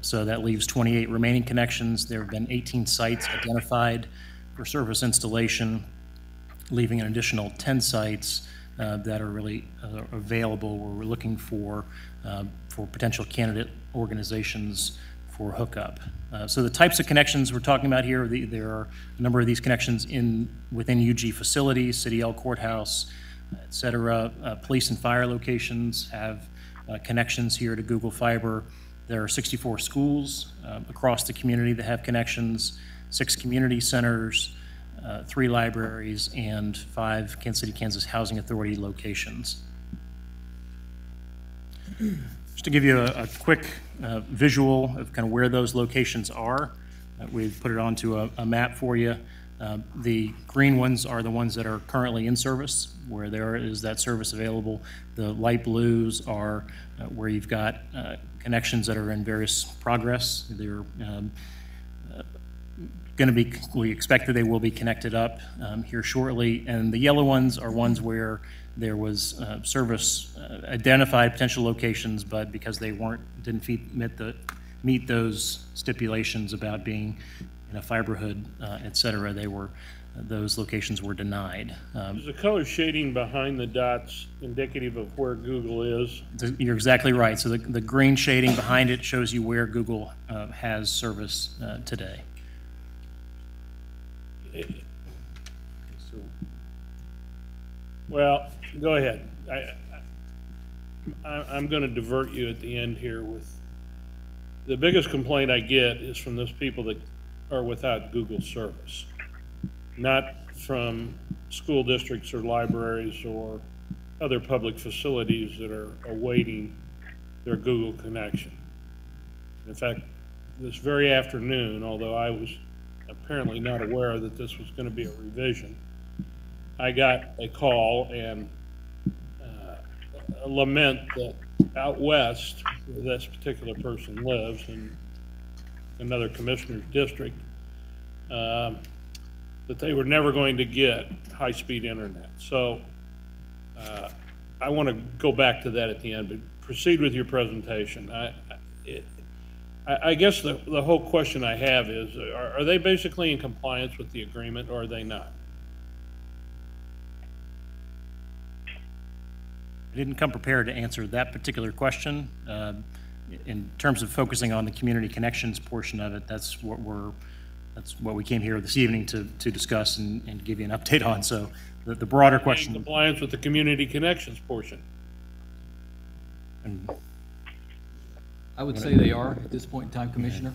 So that leaves 28 remaining connections. There have been 18 sites identified for service installation, leaving an additional 10 sites that are really available where we're looking for potential candidate organizations for hookup. So the types of connections we're talking about here, there are a number of these connections within UG facilities, City L Courthouse, et cetera. Police and fire locations have connections here to Google Fiber. There are 64 schools across the community that have connections, 6 community centers, 3 libraries, and 5 Kansas City, Kansas Housing Authority locations. Just to give you a quick visual of kind of where those locations are, we've put it onto a map for you. The green ones are the ones that are currently in service, where there is that service available. The light blues are where you've got connections that are in various progress. They're going to be, we expect that they will be connected up here shortly. And the yellow ones are ones where there was service identified potential locations, but because they didn't meet those stipulations about being in a fiberhood, et cetera, those locations were denied. Is the color shading behind the dots indicative of where Google is? You're exactly right. So the green shading behind it shows you where Google has service today. Well, go ahead. I'm going to divert you at the end here with, the biggest complaint I get is from those people that are without Google service, not from school districts or libraries or other public facilities that are awaiting their Google connection. In fact, this very afternoon, although I was apparently not aware that this was going to be a revision, I got a call and a lament that out west, where this particular person lives, in another commissioner's district, that they were never going to get high-speed internet. So I want to go back to that at the end, but proceed with your presentation. I guess the whole question I have is, are they basically in compliance with the agreement, or are they not? I didn't come prepared to answer that particular question. In terms of focusing on the community connections portion of it, that's what we came here this evening to discuss and give you an update on. So the broader question. In compliance with the community connections portion. I would say they are at this point in time, Commissioner.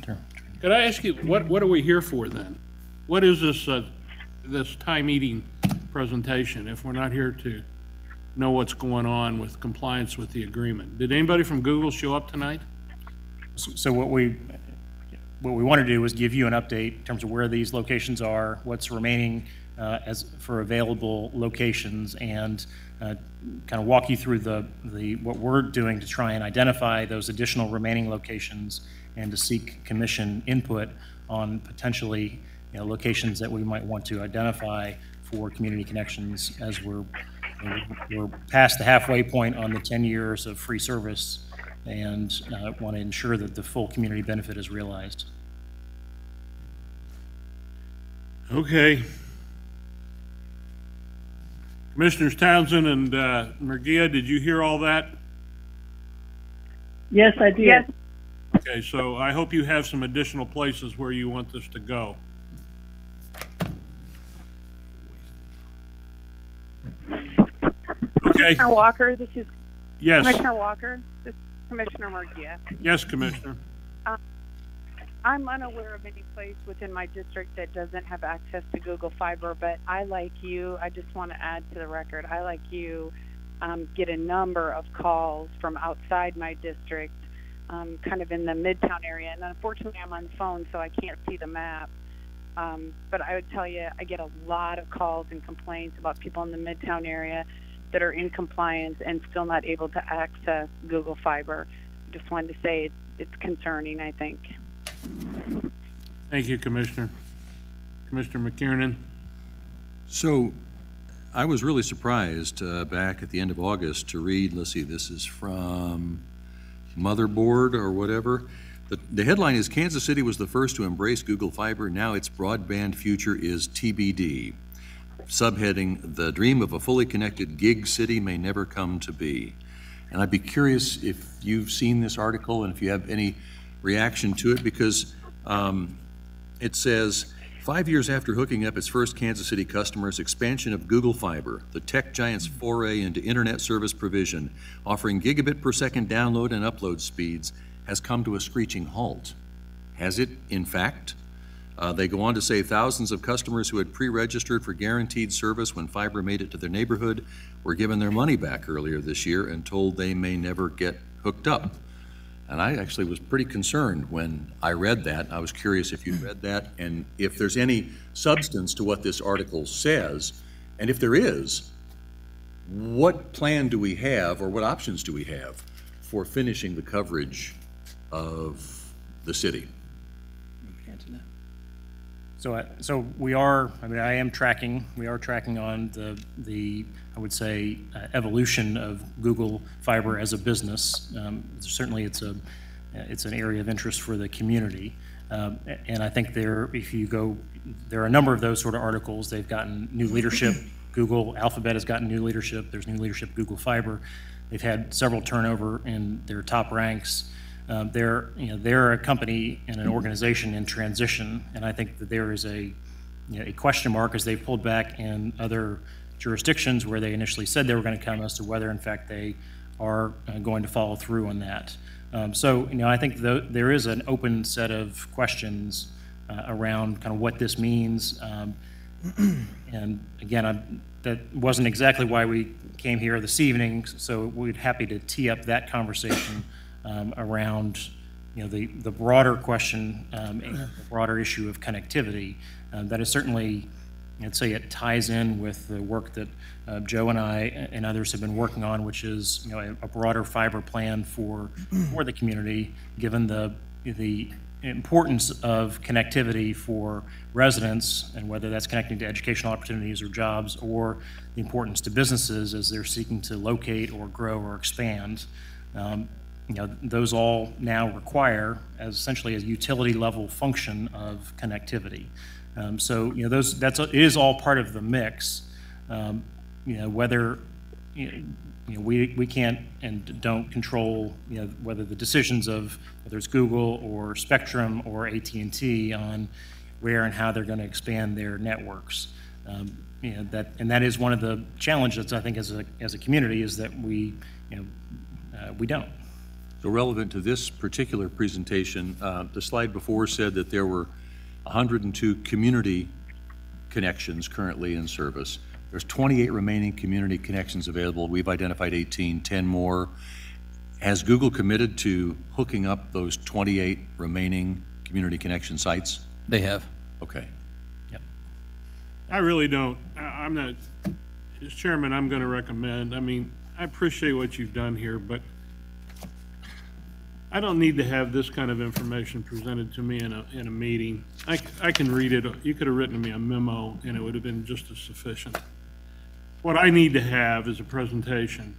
Could I ask you, what are we here for then? What is this this time-eating presentation if we're not here to know what's going on with compliance with the agreement? Did anybody from Google show up tonight? So what we want to do is give you an update in terms of where these locations are, what's remaining for available locations, and kind of walk you through what we're doing to try and identify those additional remaining locations and to seek commission input on potentially locations that we might want to identify for community connections as we're past the halfway point on the 10 years of free service and want to ensure that the full community benefit is realized. Okay. Commissioners Townsend and Murguia, did you hear all that? Yes, I did. Yes. Okay, so I hope you have some additional places where you want this to go. Okay. Commissioner Walker, this is Yes. Commissioner Walker. This is Commissioner Murguia. Yes, Commissioner. I'm unaware of any place within my district that doesn't have access to Google Fiber, but I, like you, I just want to add to the record, I, like you, get a number of calls from outside my district, kind of in the Midtown area. And unfortunately, I'm on the phone, so I can't see the map. But I would tell you, I get a lot of calls and complaints about people in the Midtown area that are in compliance and still not able to access Google Fiber. Just wanted to say it's concerning, I think. Thank you, Commissioner. Commissioner McKiernan. So I was really surprised back at the end of August to read, let's see, this is from Motherboard or whatever. The headline is Kansas City was the first to embrace Google Fiber. Now its broadband future is TBD. Subheading, the dream of a fully connected gig city may never come to be. And I'd be curious if you've seen this article and if you have any reaction to it, because it says, 5 years after hooking up its first Kansas City customers, expansion of Google Fiber, the tech giant's foray into internet service provision, offering gigabit per second download and upload speeds, has come to a screeching halt. Has it, in fact? They go on to say thousands of customers who had pre-registered for guaranteed service when fiber made it to their neighborhood were given their money back earlier this year and told they may never get hooked up. And I actually was pretty concerned when I read that. I was curious if you read that and if there's any substance to what this article says. And if there is, what plan do we have or what options do we have for finishing the coverage of the city? So we are, I am tracking, we are tracking on the I would say, evolution of Google Fiber as a business. Certainly it's an area of interest for the community. And I think there are a number of those sort of articles. They've gotten new leadership. Google Alphabet has gotten new leadership. There's new leadership at Google Fiber. They've had several turnover in their top ranks. They're a company and an organization in transition, and I think that there is a a question mark, as they've pulled back in other jurisdictions where they initially said they were going to come, as to whether in fact they are going to follow through on that. So, I think there is an open set of questions around kind of what this means. And again, that wasn't exactly why we came here this evening, so we're happy to tee up that conversation around the broader question, the broader issue of connectivity. That is certainly, I'd say it ties in with the work that Joe and I and others have been working on, which is a broader fiber plan for the community, given the importance of connectivity for residents, and whether that's connecting to educational opportunities or jobs, or the importance to businesses as they're seeking to locate or grow or expand. Those all now require as essentially a utility level function of connectivity. So it is all part of the mix. Whether we can't and don't control whether the decisions of whether it's Google or Spectrum or AT&T on where and how they're going to expand their networks. That is one of the challenges, I think, as a community, is that we don't. So relevant to this particular presentation, the slide before said that there were 102 community connections currently in service. There's 28 remaining community connections available. We've identified 18, 10 more. Has Google committed to hooking up those 28 remaining community connection sites? They have. Okay. Yep. I really don't. I'm not, as chairman, I'm going to recommend, I appreciate what you've done here, but I don't need to have this kind of information presented to me in a meeting. I can read it. You could have written me a memo and it would have been just as sufficient. What I need to have is a presentation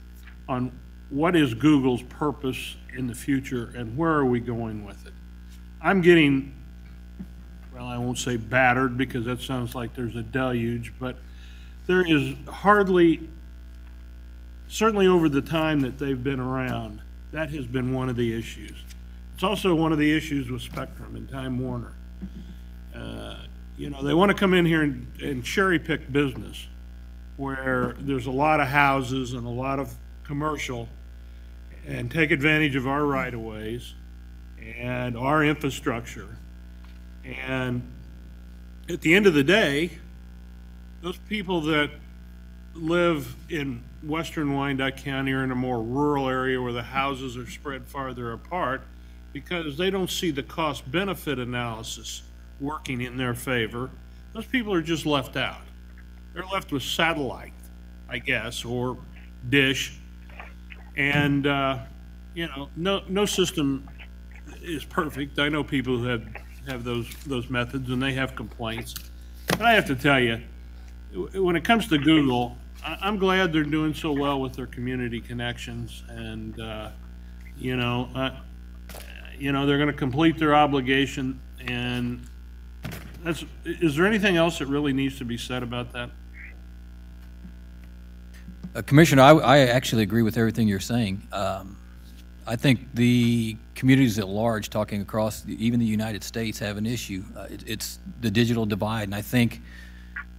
on what is Google's purpose in the future and where are we going with it. I'm getting, well, I won't say battered because that sounds like there's a deluge, but there is hardly, certainly over the time that they've been around, that has been one of the issues. It's also one of the issues with Spectrum and Time Warner. They want to come in here and cherry pick business where there's a lot of houses and a lot of commercial, and take advantage of our right-of-ways and our infrastructure. And at the end of the day, those people that live in western Wyandotte County or in a more rural area where the houses are spread farther apart, because they don't see the cost-benefit analysis working in their favor, those people are just left out. They're left with satellite, I guess, or dish, and no system is perfect. I know people who have those methods, and they have complaints. But I have to tell you, when it comes to Google, I'm glad they're doing so well with their community connections, and they're going to complete their obligation. And is there anything else that really needs to be said about that? Commissioner, I actually agree with everything you're saying. I think the communities at large, talking across even the United States, have an issue. It's the digital divide, and I think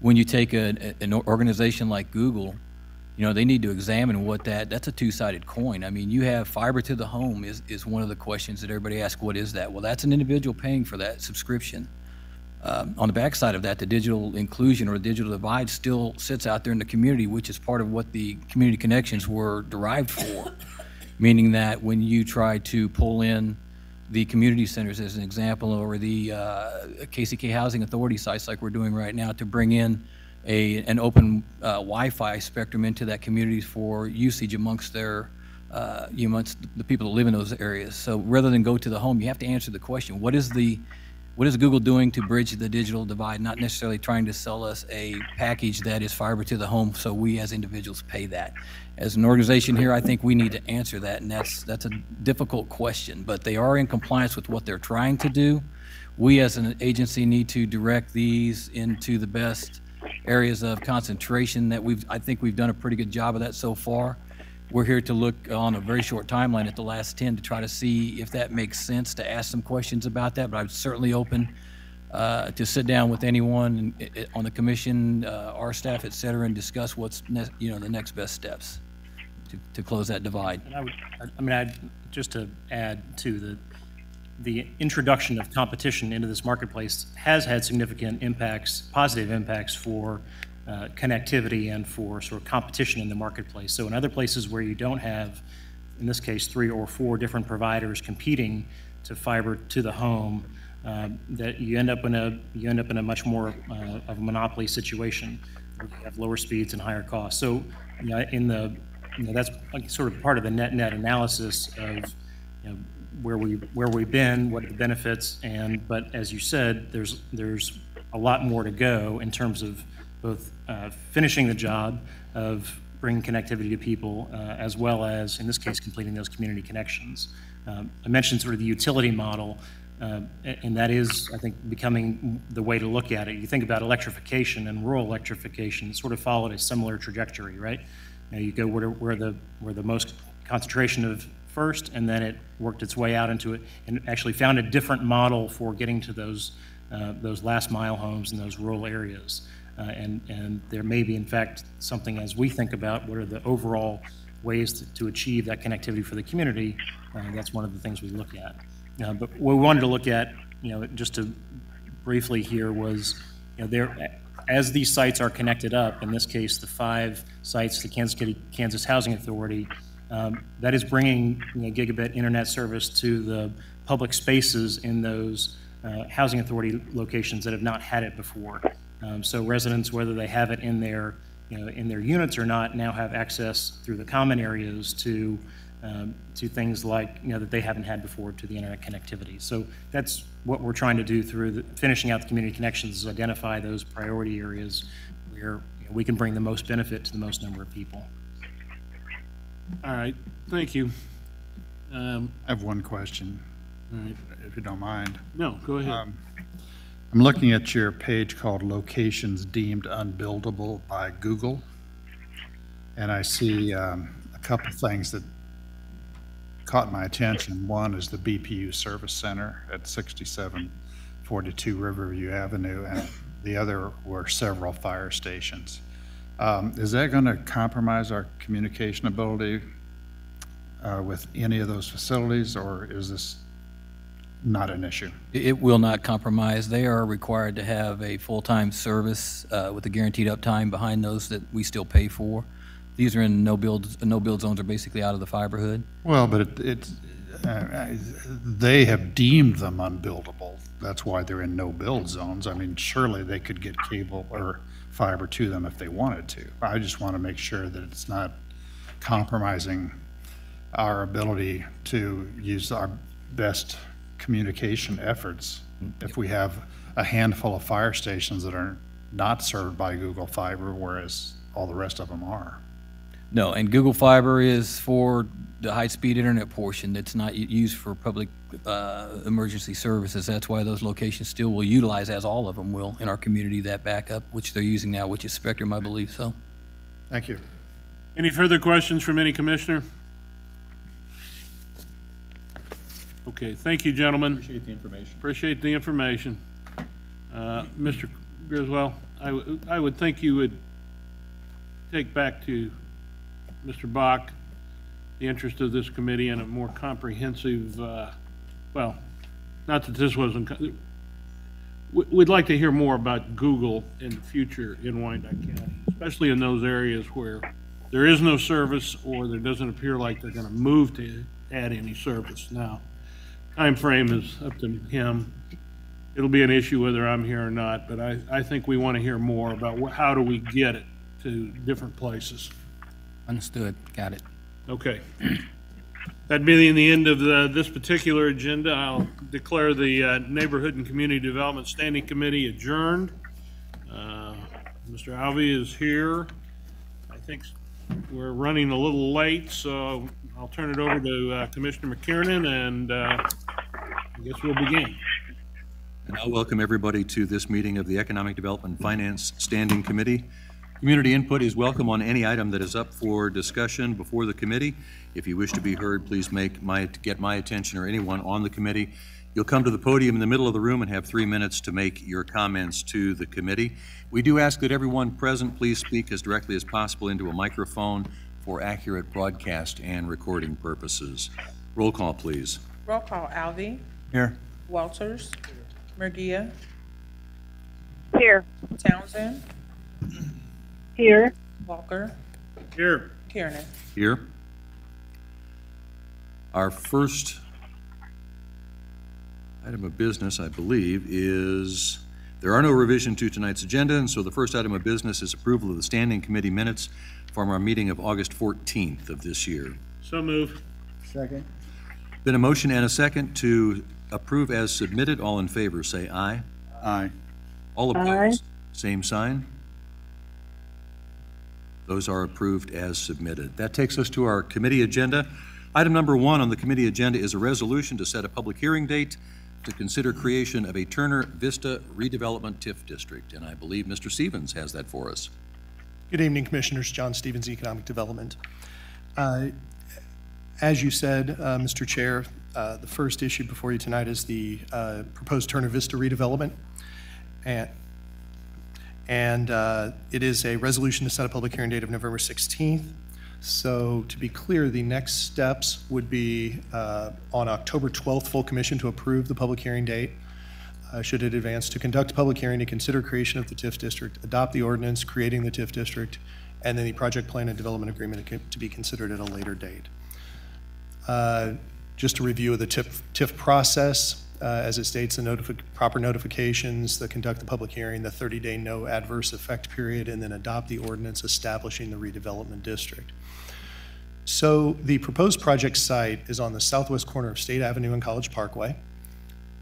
when you take an organization like Google, they need to examine what that's a two-sided coin. You have fiber to the home is one of the questions that everybody asks, what is that? Well, that's an individual paying for that subscription. On the backside of that, the digital inclusion or digital divide still sits out there in the community, which is part of what the community connections were derived for, meaning that when you try to pull in the community centers as an example, or the KCK Housing Authority sites like we're doing right now, to bring in an open Wi-Fi spectrum into that community for usage amongst amongst the people that live in those areas. So rather than go to the home, you have to answer the question, what is Google doing to bridge the digital divide, not necessarily trying to sell us a package that is fiber to the home so we as individuals pay that. As an organization here, I think we need to answer that, and that's a difficult question, but they are in compliance with what they're trying to do. We as an agency need to direct these into the best areas of concentration that I think we've done a pretty good job of that so far. We're here to look on a very short timeline at the last 10 to try to see if that makes sense, to ask some questions about that, but I'm certainly open to sit down with anyone on the commission, our staff, et cetera, and discuss what's the next best steps to close that divide. And just to add to the introduction of competition into this marketplace has had significant impacts, positive impacts for connectivity and for sort of competition in the marketplace. So in other places where you don't have, in this case, 3 or 4 different providers competing to fiber to the home, that you end up in a much more of a monopoly situation where you have lower speeds and higher costs. So that's sort of part of the net analysis of where we've been, what are the benefits, but as you said, there's a lot more to go in terms of both finishing the job of bringing connectivity to people, as well as, in this case, completing those community connections. I mentioned sort of the utility model, and that is, I think, becoming the way to look at it. You think about electrification and rural electrification, it sort of followed a similar trajectory, right? You go where the most concentration of first, and then it worked its way out into it, and actually found a different model for getting to those last mile homes in those rural areas. And there may be, in fact, something as we think about what are the overall ways to achieve that connectivity for the community. That's one of the things we look at. But what we wanted to look at, just to briefly here was, as these sites are connected up, in this case, the 5 sites, the Kansas Housing Authority, that is bringing gigabit internet service to the public spaces in those Housing Authority locations that have not had it before. So residents, whether they have it in their units or not, now have access through the common areas to things like that they haven't had before, to the internet connectivity. So that's what we're trying to do through finishing out the community connections, is identify those priority areas where we can bring the most benefit to the most number of people. All right, thank you. I have one question, all right, if you don't mind. No, go ahead. I'm looking at your page called Locations Deemed Unbuildable by Google, and I see a couple things that caught my attention. One is the BPU Service Center at 6742 Riverview Avenue, and the other were several fire stations. Is that going to compromise our communication ability with any of those facilities, or is this not an issue? It will not compromise. They are required to have a full-time service with a guaranteed uptime behind those that we still pay for. These are in no-build zones, are basically out of the fiber hood. Well, but they have deemed them unbuildable. That's why they're in no-build zones. I mean, surely they could get cable or fiber to them if they wanted to. I just want to make sure that it's not compromising our ability to use our best communication efforts if we have a handful of fire stations that are not served by Google Fiber, whereas all the rest of them are. No, and Google Fiber is for the high-speed internet portion. That's not used for public emergency services. That's why those locations still will utilize, as all of them will in our community, that backup, which they're using now, which is Spectrum, I believe. So, thank you. Any further questions from any commissioner? Okay, thank you, gentlemen. Appreciate the information. Appreciate the information. Mr. Griswold, I would think you would take back to Mr. Bach the interest of this committee in a more comprehensive, well, not that this wasn't, we'd like to hear more about Google in the future in Wyandotte County, especially in those areas where there is no service or there doesn't appear like they're going to move to add any service. Now, time frame is up to him. It'll be an issue whether I'm here or not, but I think we want to hear more about how do we get it to different places. Understood. Got it. Okay. That being the end of this particular agenda, I'll declare the Neighborhood and Community Development Standing Committee adjourned. Mr. Alvey is here. I think we're running a little late, so I'll turn it over to Commissioner McKiernan, and I guess we'll begin. And I'll welcome everybody to this meeting of the Economic Development and Finance Standing Committee. Community input is welcome on any item that is up for discussion before the committee. If you wish to be heard, please get my attention or anyone on the committee. You'll come to the podium in the middle of the room and have 3 minutes to make your comments to the committee. We do ask that everyone present please speak as directly as possible into a microphone for accurate broadcast and recording purposes. Roll call, please. Roll call, Alvey. Here. Walters. Murgia. Here. Townsend. Here. Walker. Here. Kiernan. Here. Our first item of business, I believe, is there are no revisions to tonight's agenda, and so the first item of business is approval of the standing committee minutes from our meeting of August 14th of this year. So move. Second. Been a motion and a second to approve as submitted. All in favor, say aye. Aye. All opposed, same sign. Those are approved as submitted. That takes us to our committee agenda. Item number 1 on the committee agenda is a resolution to set a public hearing date to consider creation of a Turner Vista redevelopment TIF district, and I believe Mr. Stevens has that for us. Good evening, Commissioners. John Stevens, Economic Development. As you said, Mr. Chair, the first issue before you tonight is the proposed Turner Vista redevelopment. And it is a resolution to set a public hearing date of November 16th. So to be clear, the next steps would be on October 12th, full commission to approve the public hearing date. Should it advance to conduct a public hearing to consider creation of the TIF district, adopt the ordinance creating the TIF district, and then the project plan and development agreement to be considered at a later date. Just a review of the TIF process, as it states, the proper notifications, the conduct the public hearing, the 30-day no adverse effect period, and then adopt the ordinance establishing the redevelopment district. So the proposed project site is on the southwest corner of State Avenue and College Parkway.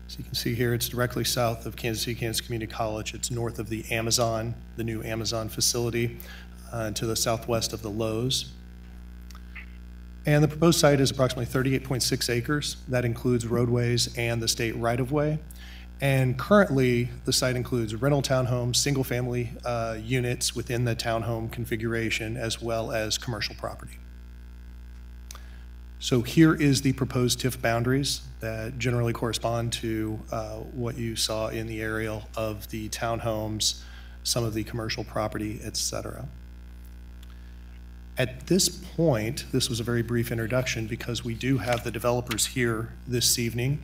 So you can see here, it's directly south of Kansas City, Kansas Community College. It's north of the Amazon, the new Amazon facility, to the southwest of the Lowe's. And the proposed site is approximately 38.6 acres. That includes roadways and the state right-of-way. And currently, the site includes rental townhomes, single-family units within the townhome configuration, as well as commercial property. So here is the proposed TIF boundaries that generally correspond to what you saw in the aerial of the townhomes, some of the commercial property, et cetera. At this point, this was a very brief introduction because we do have the developers here this evening,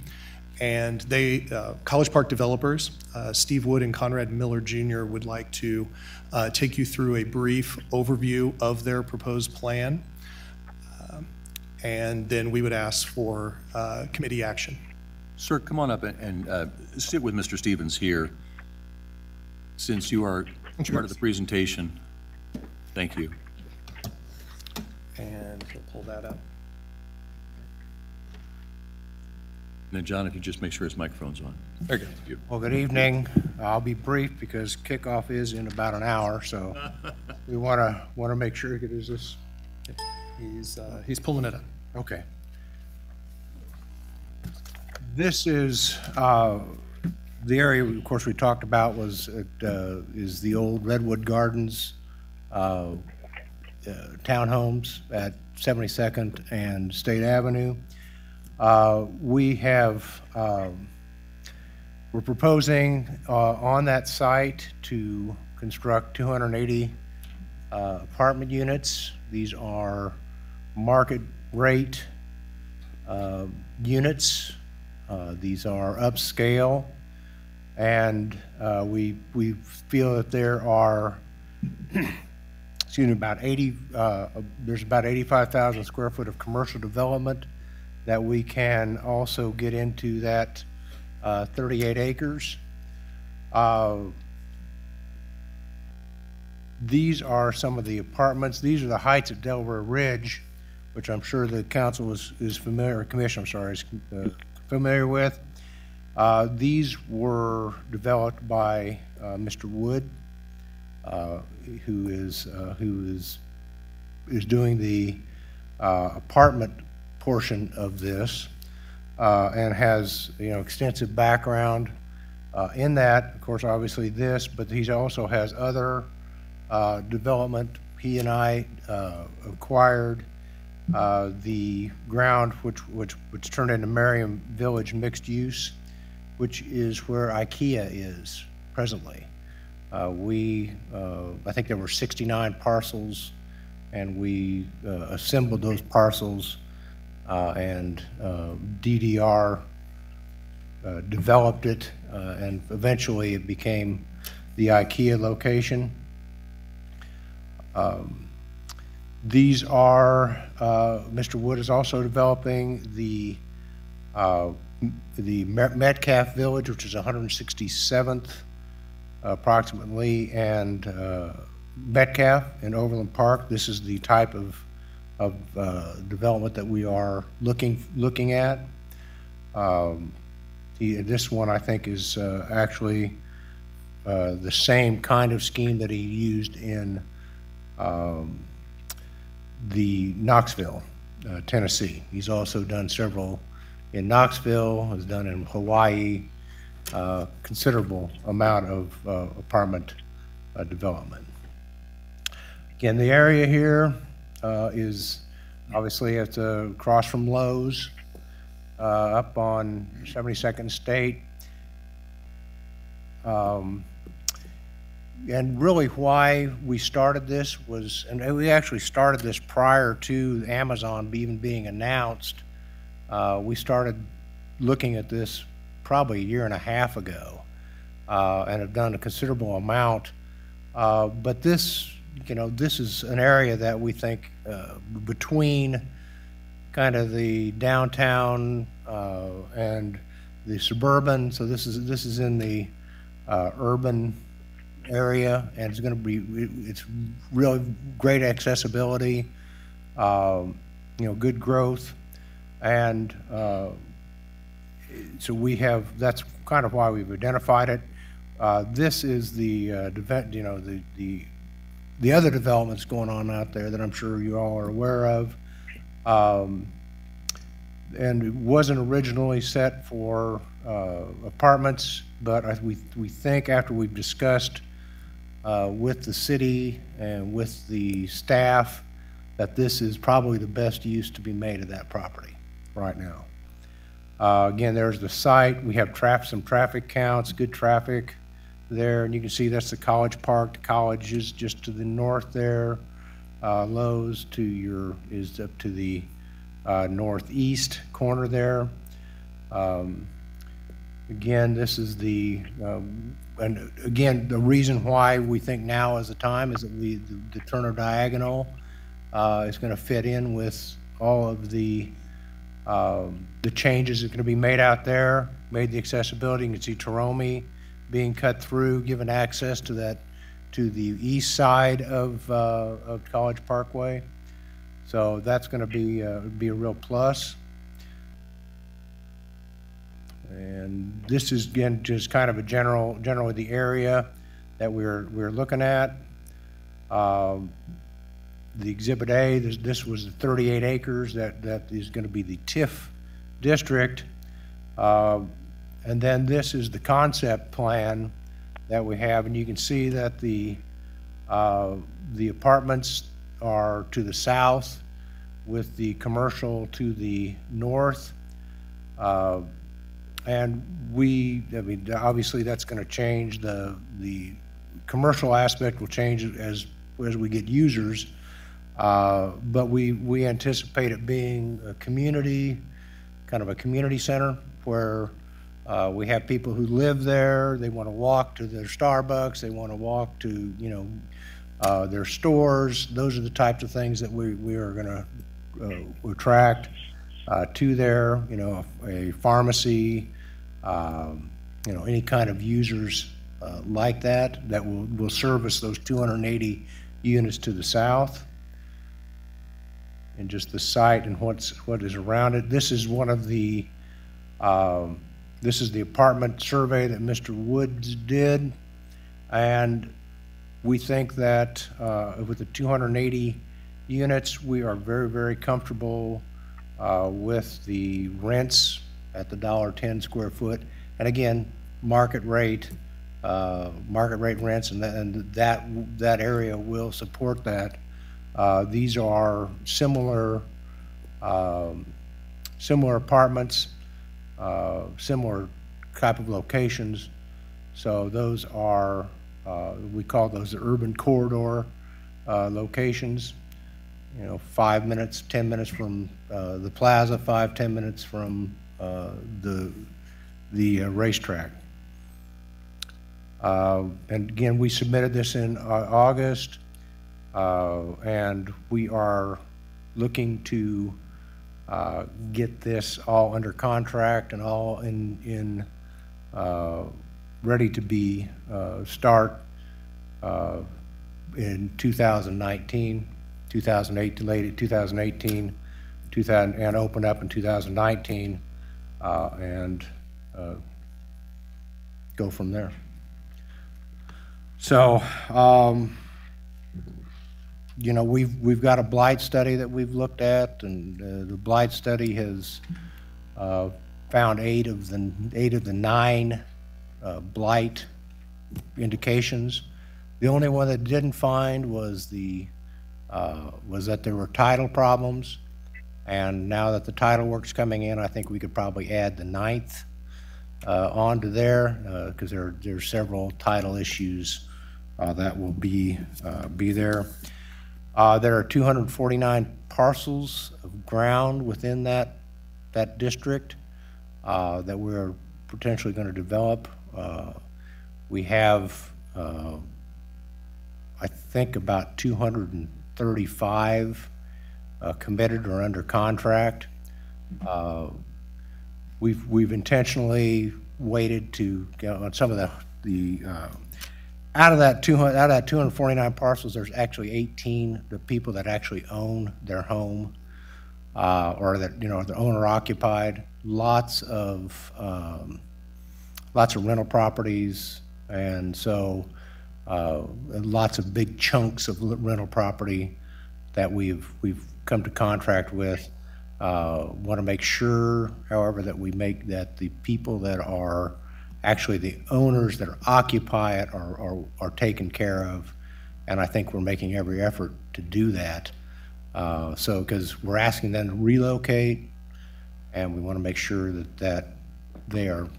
and they, College Park developers, Steve Wood and Conrad Miller Jr. would like to take you through a brief overview of their proposed plan, and then we would ask for committee action. Sir, come on up and sit with Mr. Stevens here. Since you are part of the presentation, thank you. And we'll pull that up. And then John, if you just make sure his microphone's on. There you go. Well, good evening. I'll be brief because kickoff is in about an hour, so we want to make sure it is this. He's pulling it up. Okay. This is the area, of course, we talked about is the old Redwood Gardens townhomes at 72nd and State Avenue. We're proposing on that site to construct 280 apartment units. These are market rate units. These are upscale, and we feel that there are excuse me, there's about 85,000 square foot of commercial development that we can also get into that 38 acres. These are some of the apartments. These are the heights at Delaware Ridge, which I'm sure the council is familiar, or commission, I'm sorry, is familiar with. These were developed by Mr. Wood, who is doing the apartment portion of this, and has extensive background in that. Of course, obviously this, but he also has other development. He and I acquired the ground which turned into Merriam Village mixed use, which is where IKEA is presently. I think there were 69 parcels, and we assembled those parcels and DDR developed it, and eventually it became the IKEA location. These are, Mr. Wood is also developing the Metcalf Village, which is 167th approximately, and Metcalf in Overland Park. This is the type of development that we are looking at. This one I think is actually the same kind of scheme that he used in the Knoxville, Tennessee. He's also done several in Knoxville, has done in Hawaii, considerable amount of apartment development. Again, the area here is obviously at the across from Lowe's, up on 72nd State. And really why we started this was, and we actually started this prior to Amazon even being announced. We started looking at this probably a year and a half ago, and have done a considerable amount. But this, this is an area that we think between kind of the downtown and the suburban. So this is in the urban area, and it's going to be, it's really great accessibility, good growth, and so we have, that's kind of why we've identified it. This is the the other developments going on out there that I'm sure you all are aware of, and it wasn't originally set for apartments, but we think after we've discussed with the city and with the staff that this is probably the best use to be made of that property right now. Again, there's the site. We have some traffic counts, good traffic there, and you can see that's the College Park. The college is just to the north there. Lowe's is up to the northeast corner there. Again, this is the, and again, the reason why we think now is the time is that the Turner Diagonal is going to fit in with all of the changes that are going to be made out there, made the accessibility. You can see Torome being cut through, given access to that, to the east side of College Parkway. So that's going to be a real plus. And this is, again, just kind of a generally the area that we're looking at. The Exhibit A, this was the 38 acres that is going to be the TIF district. And then this is the concept plan that we have, and you can see that the apartments are to the south with the commercial to the north. And I mean, obviously that's going to change. The commercial aspect will change as we get users, but we anticipate it being a community, kind of a community center where we have people who live there. They want to walk to their Starbucks. They want to walk to their stores. Those are the types of things that we are going to attract to there. A pharmacy, any kind of users like that will service those 280 units to the south. And just the site and what is around it. This is one of the this is the apartment survey that Mr. Woods did, and we think that with the 280 units, we are very, very comfortable with the rents at the $1.10 square foot, and again, market rate market rate rents, and that area will support that. These are similar apartments, similar type of locations. So those are, we call those the urban corridor locations. 5 minutes, 10 minutes from the plaza, 5-10 minutes from the racetrack. And again, we submitted this in August, and we are looking to get this all under contract and all in ready to be start in 2019, 2008, late 2018, and open up in 2019, and go from there. So, we've got a blight study that we've looked at, and the blight study has found 8 of the 9 blight indications. The only one that didn't find was that there were tidal problems, and now that the tidal work's coming in, I think we could probably add the 9th onto there, because there's several tidal issues that will be there. There are 249 parcels of ground within that district that we're potentially going to develop. We have, I think, about 235 committed or under contract. We've intentionally waited to on some of the out of that 249 parcels, there's actually 18 the people that actually own their home, or that they're owner occupied. Lots of rental properties, and so lots of big chunks of rental property that we've come to contract with. Want to make sure, however, that we make that the people that are actually the owners that occupy it are taken care of, and I think we're making every effort to do that. So, because we're asking them to relocate, and we want to make sure that they are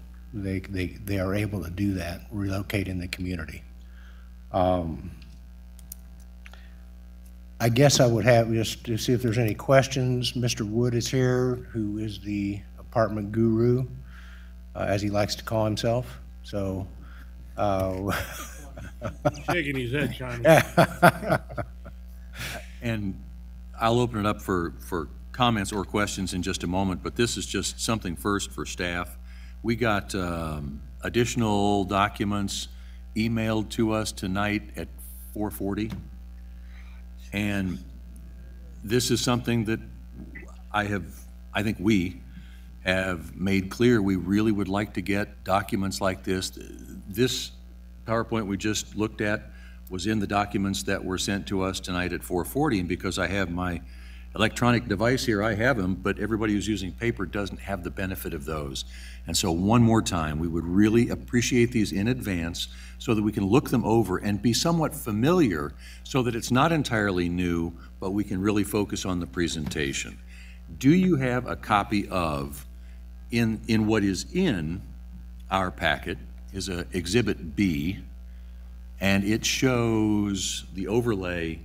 able to do that, relocate in the community. I guess I would have just to see if there's any questions. Mr. Wood is here, who is the apartment guru, as he likes to call himself. So, shaking his head, John. And I'll open it up for comments or questions in just a moment, but this is just something first for staff. We got additional documents emailed to us tonight at 4:40. And this is something that I think we have made clear we really would like to get documents like this. This PowerPoint we just looked at was in the documents that were sent to us tonight at 4:40, and because I have my electronic device here, I have them, but everybody who's using paper doesn't have the benefit of those. And so one more time, we would really appreciate these in advance so that we can look them over and be somewhat familiar so that it's not entirely new, but we can really focus on the presentation. Do you have a copy of, in what is in our packet, is a Exhibit B, and it shows the overlay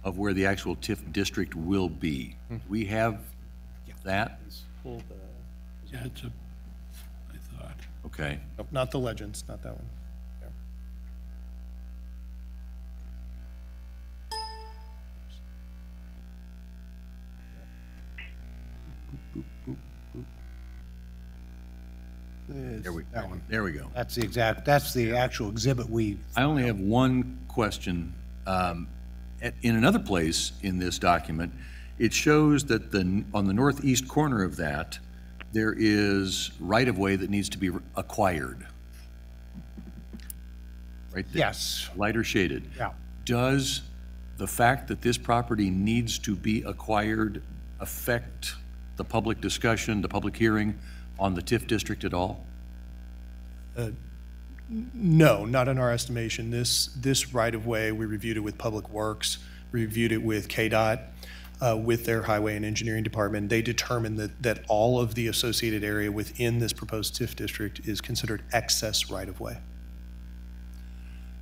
of where the actual TIF district will be. We have that? Yeah, it's a, I thought. Okay. Nope, not the legends, not that one. There we go. That's the actual exhibit I only have one question. In another place in this document, it shows that on the northeast corner of that, there is right-of-way that needs to be acquired. Right there. Yes. Lighter shaded. Yeah. Does the fact that this property needs to be acquired affect the public discussion, the public hearing on the TIF district at all? No, not in our estimation. This right-of-way, we reviewed it with Public Works, reviewed it with KDOT, with their Highway and Engineering Department. They determined that all of the associated area within this proposed TIF district is considered excess right-of-way.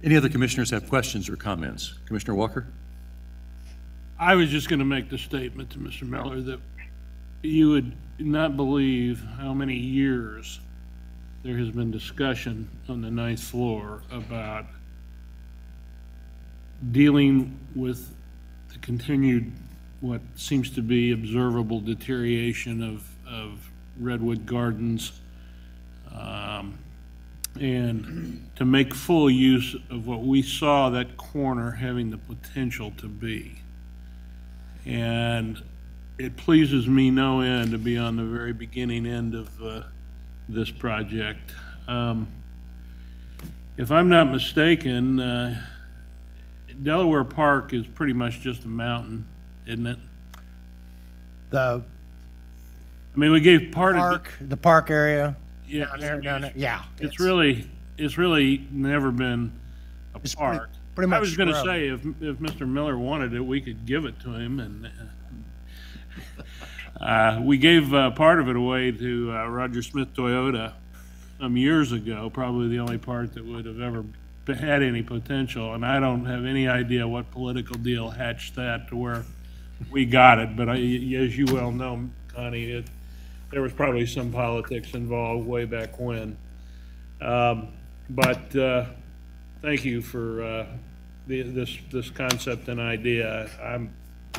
Any other commissioners have questions or comments? Commissioner Walker? I was just going to make the statement to Mr. Miller that you would not believe how many years there has been discussion on the 9th floor about dealing with the continued, what seems to be observable deterioration of Redwood Gardens, and to make full use of what we saw that corner having the potential to be. And it pleases me no end to be on the very beginning end of this project. If I'm not mistaken, Delaware Park is pretty much just a mountain, isn't it? I mean, we gave part park, of the park area. Yeah, down there. Yeah, it's really never been a park. Pretty much I was going to scrub. say if Mr. Miller wanted it, we could give it to him, and we gave part of it away to Roger Smith Toyota some years ago. Probably the only part that would have ever had any potential, and I don't have any idea what political deal hatched that to where we got it. But as you well know, Connie, there was probably some politics involved way back when. But thank you for this concept and idea. I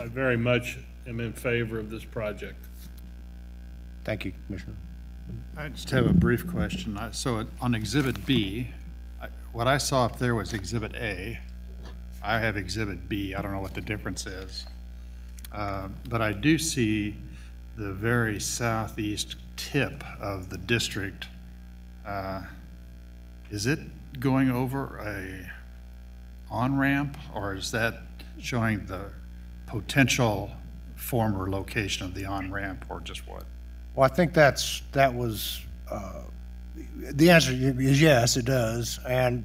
very much am in favor of this project. Thank you, Commissioner. I just have a brief question. So on Exhibit B, what I saw up there was Exhibit A. I have Exhibit B. I don't know what the difference is. But I do see the very southeast tip of the district. Is it going over a on-ramp, or is that showing the potential former location of the on-ramp, or just what? Well, I think that was, the answer is yes, it does. And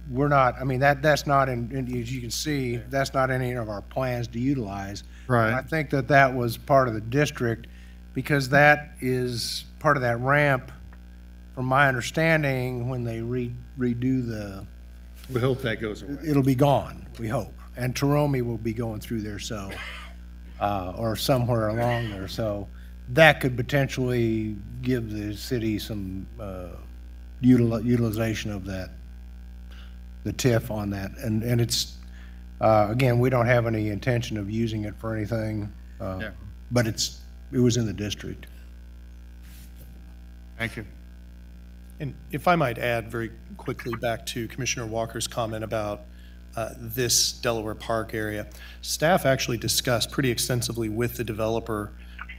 we're not, I mean, that's not as you can see, that's not any of our plans to utilize. Right. And I think that was part of the district, because that is part of that ramp, from my understanding, when they redo the. We hope that goes away. It'll be gone, we hope. And Taromie will be going through there, so, or somewhere along there. So that could potentially give the city some utilization of that, the TIF on that. And it's, again, we don't have any intention of using it for anything, but it was in the district. Thank you. And if I might add very quickly back to Commissioner Walker's comment about this Delaware Park area, staff actually discussed pretty extensively with the developer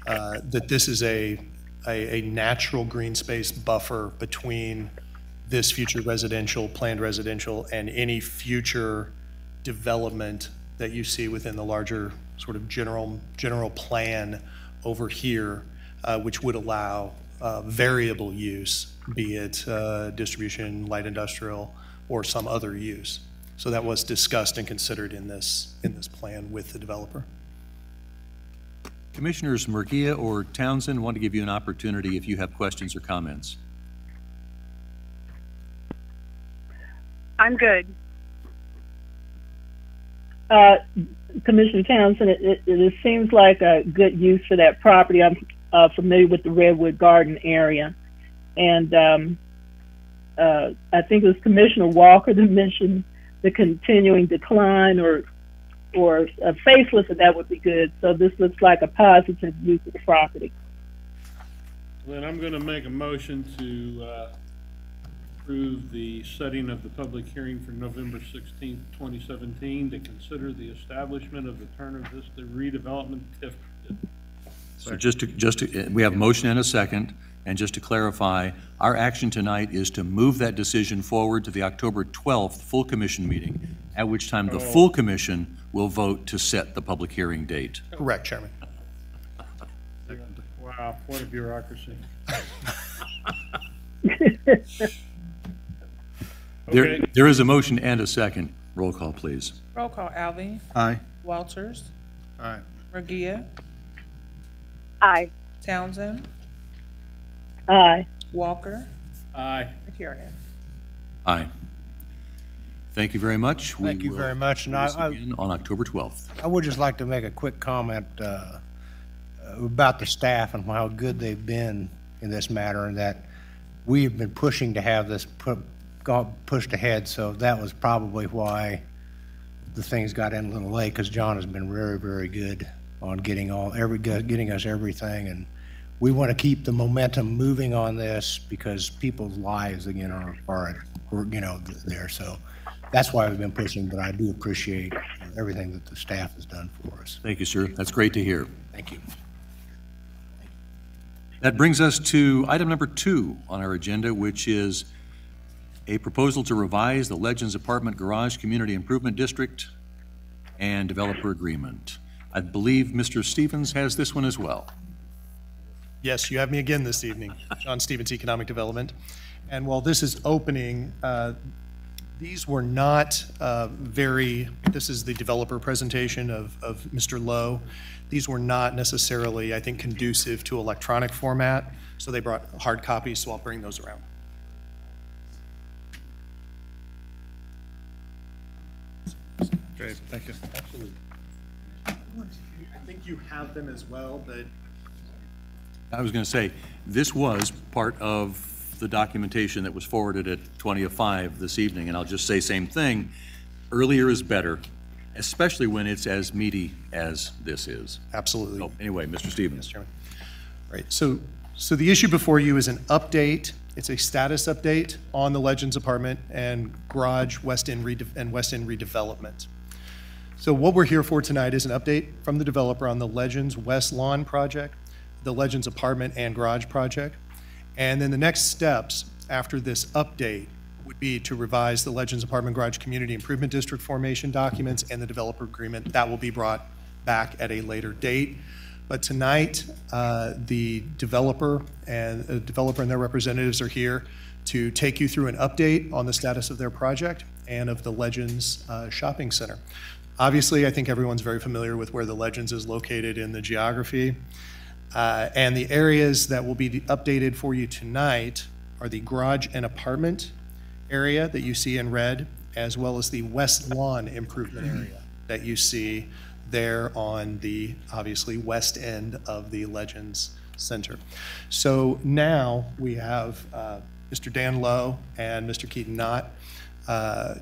that this is a natural green space buffer between this future residential, planned residential, and any future development that you see within the larger sort of general plan over here, which would allow variable use, be it distribution, light industrial, or some other use. So that was discussed and considered in this plan with the developer. Commissioners Murguia or Townsend, want to give you an opportunity if you have questions or comments. I'm good. Commissioner Townsend, it seems like a good use for that property. I'm familiar with the Redwood Garden area. And I think it was Commissioner Walker that mentioned the continuing decline or a facelift, and that would be good. So this looks like a positive use of the property. Then I'm going to make a motion to approve the setting of the public hearing for November 16th, 2017 to consider the establishment of the Turner Vista redevelopment TIF. So we have a motion and a second, and just to clarify, our action tonight is to move that decision forward to the October 12th full commission meeting, at which time the full commission will vote to set the public hearing date. Correct, Chairman. Wow, what a bureaucracy. There is a motion and a second. Roll call, please. Roll call, Alvey. Aye. Walters. Aye. Murgia. Aye. Townsend. Aye. Walker. Aye. McCurian. Aye. Thank you very much. Thank you very much. And Again on October 12th. I would just like to make a quick comment about the staff and how good they've been in this matter, and that we have been pushing to have this pushed ahead. So that was probably why the things got in a little late, because John has been very, very good on getting us everything, and we want to keep the momentum moving on this because people's lives again are there. So that's why we've been pushing, but I do appreciate everything that the staff has done for us. Thank you, sir. That's great to hear. Thank you. That brings us to item number 2 on our agenda, which is a proposal to revise the Legends Apartment Garage Community Improvement District and developer agreement. I believe Mr. Stevens has this one as well. Yes, you have me again this evening. John Stevens, Economic Development. And while this is opening, these were not this is the developer presentation of Mr. Lowe. These were not necessarily, I think, conducive to electronic format, so they brought hard copies, so I'll bring those around. Great, thank you. Absolutely. I think you have them as well, but I was going to say, this was part of the documentation that was forwarded at 20 of 5 this evening, and I'll just say same thing. Earlier is better, especially when it's as meaty as this is. Absolutely. So anyway, Mr. Stevens. Yes, Chairman. Right, so the issue before you is an update. It's a status update on the Legends Apartment and Garage West End redevelopment. So what we're here for tonight is an update from the developer on the Legends West Lawn project, the Legends Apartment and Garage project. And then the next steps after this update would be to revise the Legends Apartment Garage Community Improvement District formation documents and the developer agreement. That will be brought back at a later date. But tonight, the developer and their representatives are here to take you through an update on the status of their project and of the Legends Shopping Center. Obviously, I think everyone's very familiar with where the Legends is located in the geography. And the areas that will be updated for you tonight are the garage and apartment area that you see in red, as well as the West Lawn improvement area that you see there on the, obviously, west end of the Legends Center. So now we have Mr. Dan Lowe and Mr. Keaton Knott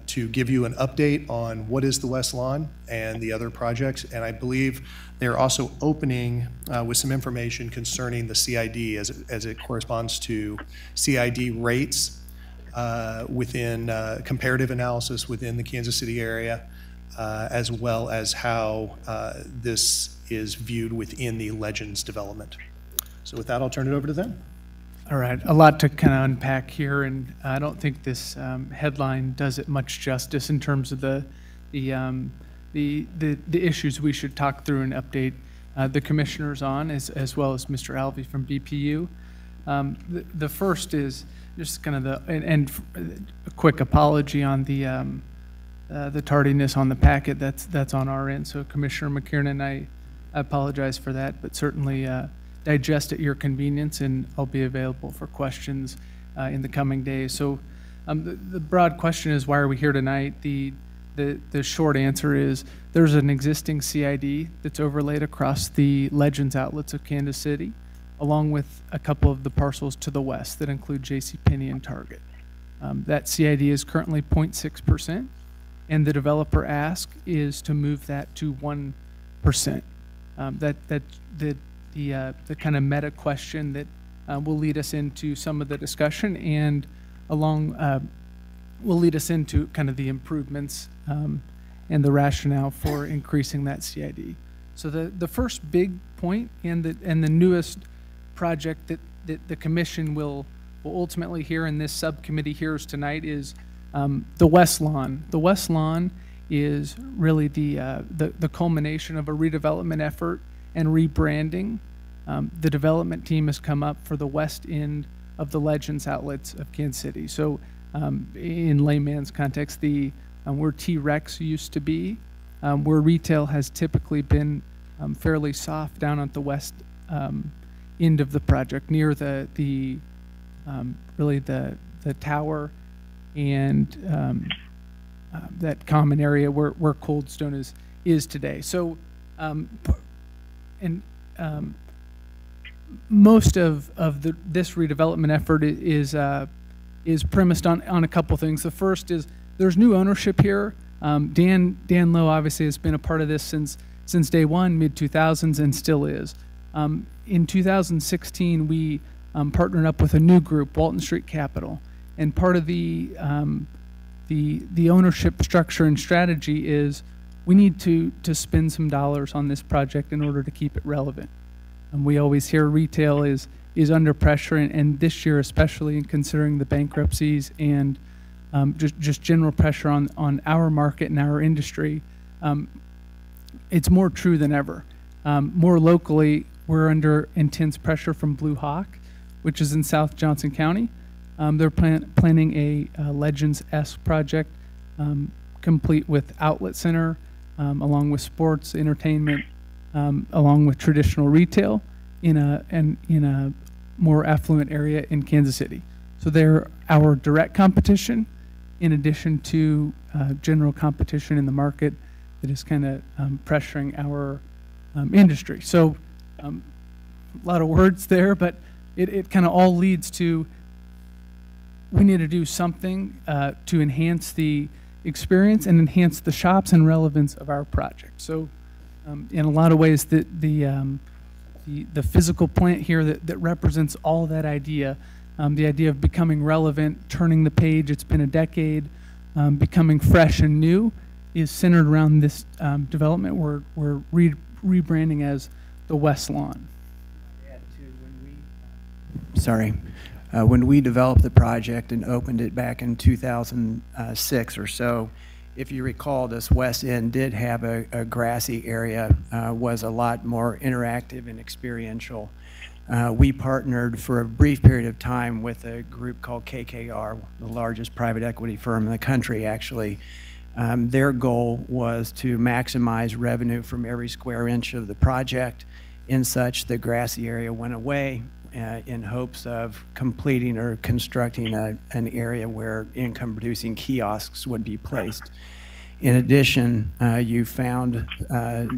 to give you an update on what is the West Lawn and the other projects. And I believe they're also opening with some information concerning the CID as it corresponds to CID rates within comparative analysis within the Kansas City area, as well as how this is viewed within the Legends development. So with that, I'll turn it over to them. All right, a lot to kind of unpack here, and I don't think this headline does it much justice in terms of the issues we should talk through and update the commissioners on, as well as Mr. Alvey from BPU. The first is just kind of and a quick apology on the tardiness on the packet. That's on our end. So Commissioner McKiernan, I apologize for that, but certainly digest at your convenience, and I'll be available for questions in the coming days. So the broad question is, why are we here tonight? The short answer is there's an existing CID that's overlaid across the Legends outlets of Kansas City, along with a couple of the parcels to the west that include JCPenney and Target. That CID is currently 0.6%, and the developer ask is to move that to 1%. The kind of meta question that will lead us into some of the discussion, and will lead us into kind of the improvements and the rationale for increasing that CID. So the first big point and the newest project that the commission will ultimately hear, and this subcommittee hears tonight, is the West Lawn. The West Lawn is really the culmination of a redevelopment effort and rebranding. The development team has come up for the west end of the Legends outlets of Kansas City. So in layman's context, where T-Rex used to be, where retail has typically been fairly soft down at the west end of the project, near really the tower and that common area where Cold Stone is today. So, most of this redevelopment effort is premised on a couple things. The first is there's new ownership here. Dan Lowe obviously has been a part of this since day one, mid-2000s, and still is. In 2016, we partnered up with a new group, Walton Street Capital, and part of the ownership structure and strategy is we need to spend some dollars on this project in order to keep it relevant. And we always hear retail is under pressure, and this year especially, in considering the bankruptcies and just general pressure on our market and our industry, it's more true than ever. More locally, we're under intense pressure from Blue Hawk, which is in South Johnson County. They're planning a Legends-esque project, complete with outlet center, along with sports, entertainment, along with traditional retail in a more affluent area in Kansas City. So they're our direct competition, in addition to general competition in the market that is kind of pressuring our industry. So a lot of words there, but it kind of all leads to we need to do something to enhance the experience and enhance the shops and relevance of our project. So in a lot of ways, the physical plant here that represents all that idea, the idea of becoming relevant, turning the page, it's been a decade, becoming fresh and new, is centered around this development we're rebranding as the West Lawn. When we developed the project and opened it back in 2006 or so, if you recall, this west end did have a grassy area, was a lot more interactive and experiential. We partnered for a brief period of time with a group called KKR, the largest private equity firm in the country, actually. Their goal was to maximize revenue from every square inch of the project. In such, the grassy area went away in hopes of completing or constructing an area where income-producing kiosks would be placed. In addition, you found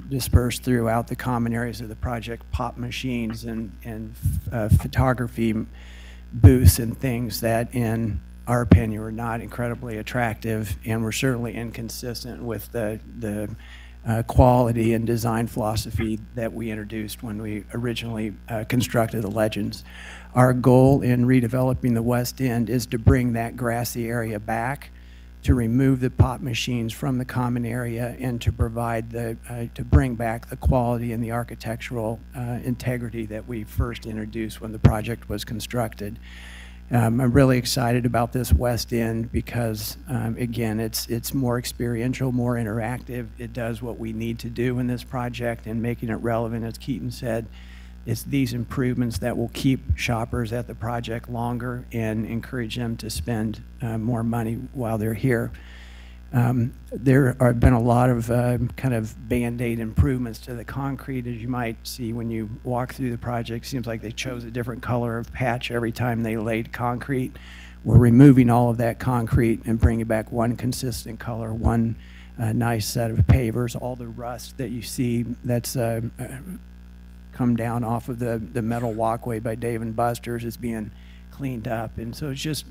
dispersed throughout the common areas of the project pop machines and photography booths and things that, in our opinion, were not incredibly attractive and were certainly inconsistent with the quality and design philosophy that we introduced when we originally constructed the Legends. Our goal in redeveloping the West End is to bring that grassy area back, to remove the pop machines from the common area, and to provide to bring back the quality and the architectural integrity that we first introduced when the project was constructed. I'm really excited about this West End because, again, it's more experiential, more interactive. It does what we need to do in this project, and making it relevant, as Keaton said, it's these improvements that will keep shoppers at the project longer and encourage them to spend more money while they're here. There have been a lot of kind of Band-Aid improvements to the concrete, as you might see when you walk through the project. Seems like they chose a different color of patch every time they laid concrete. We're removing all of that concrete and bringing back one consistent color, one nice set of pavers. All the rust that you see that's come down off of the metal walkway by Dave & Buster's is being cleaned up, and so it's just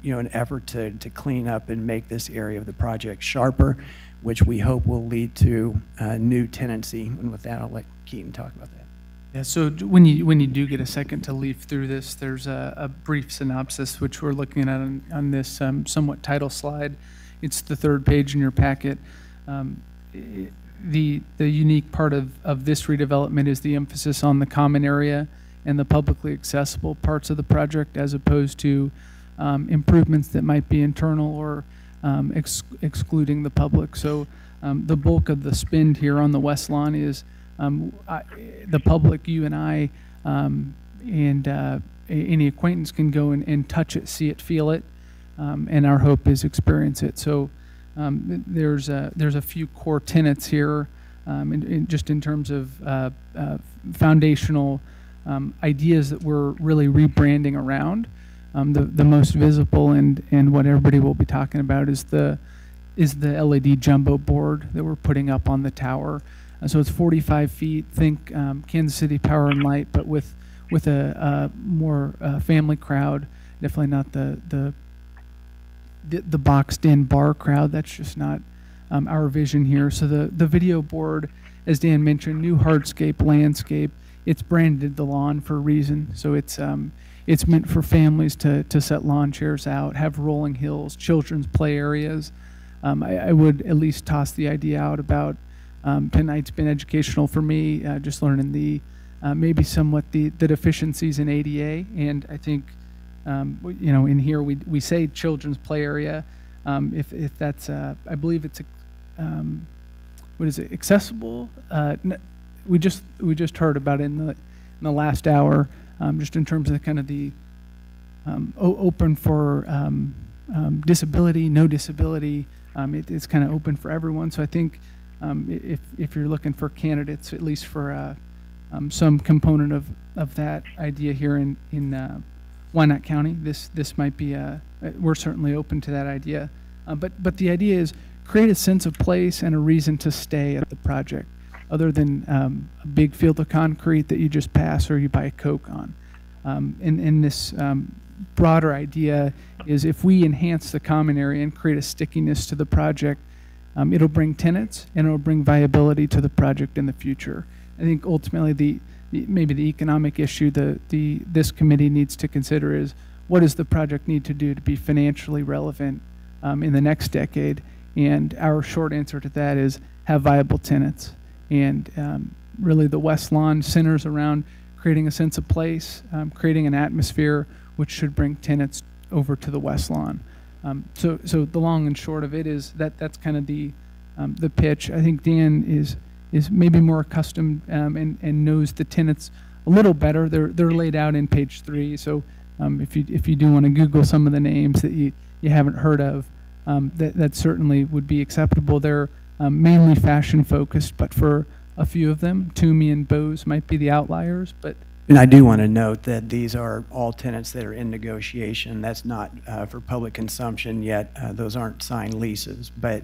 you know, an effort to clean up and make this area of the project sharper, which we hope will lead to new tenancy. And with that, I'll let Keaton talk about that. Yeah, so when you do get a second to leaf through this, there's a brief synopsis which we're looking at on this somewhat title slide. It's the third page in your packet. The unique part of this redevelopment is the emphasis on the common area and the publicly accessible parts of the project, as opposed to improvements that might be internal or excluding the public. So the bulk of the spend here on the West Lawn is the public, you and I, and any acquaintance can go and touch it, see it, feel it. and our hope is experience it. So there's a few core tenets here, just in terms of foundational ideas that we're really rebranding around. The most visible and what everybody will be talking about is the LED jumbo board that we're putting up on the tower. So it's 45 feet. Think Kansas City Power and Light, but with a more family crowd. Definitely not the boxed-in bar crowd. That's just not our vision here. So the video board, as Dan mentioned, new hardscape landscape. It's branded the lawn for a reason. So it's meant for families to set lawn chairs out, have rolling hills, children's play areas. I would at least toss the idea out about tonight's been educational for me, just learning the maybe somewhat the deficiencies in ADA, and I think you know, in here we say children's play area. If that's I believe it's what is it, accessible? We just heard about it in the last hour, just in terms of kind of the open for disability, no disability. It's kind of open for everyone. So I think if you're looking for candidates, at least for some component of that idea here in Wyandotte County, this might be we're certainly open to that idea. But the idea is create a sense of place and a reason to stay at the project, other than a big field of concrete that you just pass or you buy a Coke on. And this broader idea is if we enhance the common area and create a stickiness to the project, it'll bring tenants and it'll bring viability to the project in the future. I think ultimately maybe the economic issue this committee needs to consider is what does the project need to do to be financially relevant in the next decade? And our short answer to that is have viable tenants. And really the West Lawn centers around creating a sense of place, creating an atmosphere which should bring tenants over to the West Lawn. So the long and short of it is that's kind of the pitch. I think Dan is maybe more accustomed and knows the tenants a little better. They're laid out in page 3. So if you do want to Google some of the names that you haven't heard of, that certainly would be acceptable. They're mainly fashion focused, but for a few of them, Toomey and Bose might be the outliers. And I do want to note that these are all tenants that are in negotiation. That's not for public consumption yet. Those aren't signed leases. But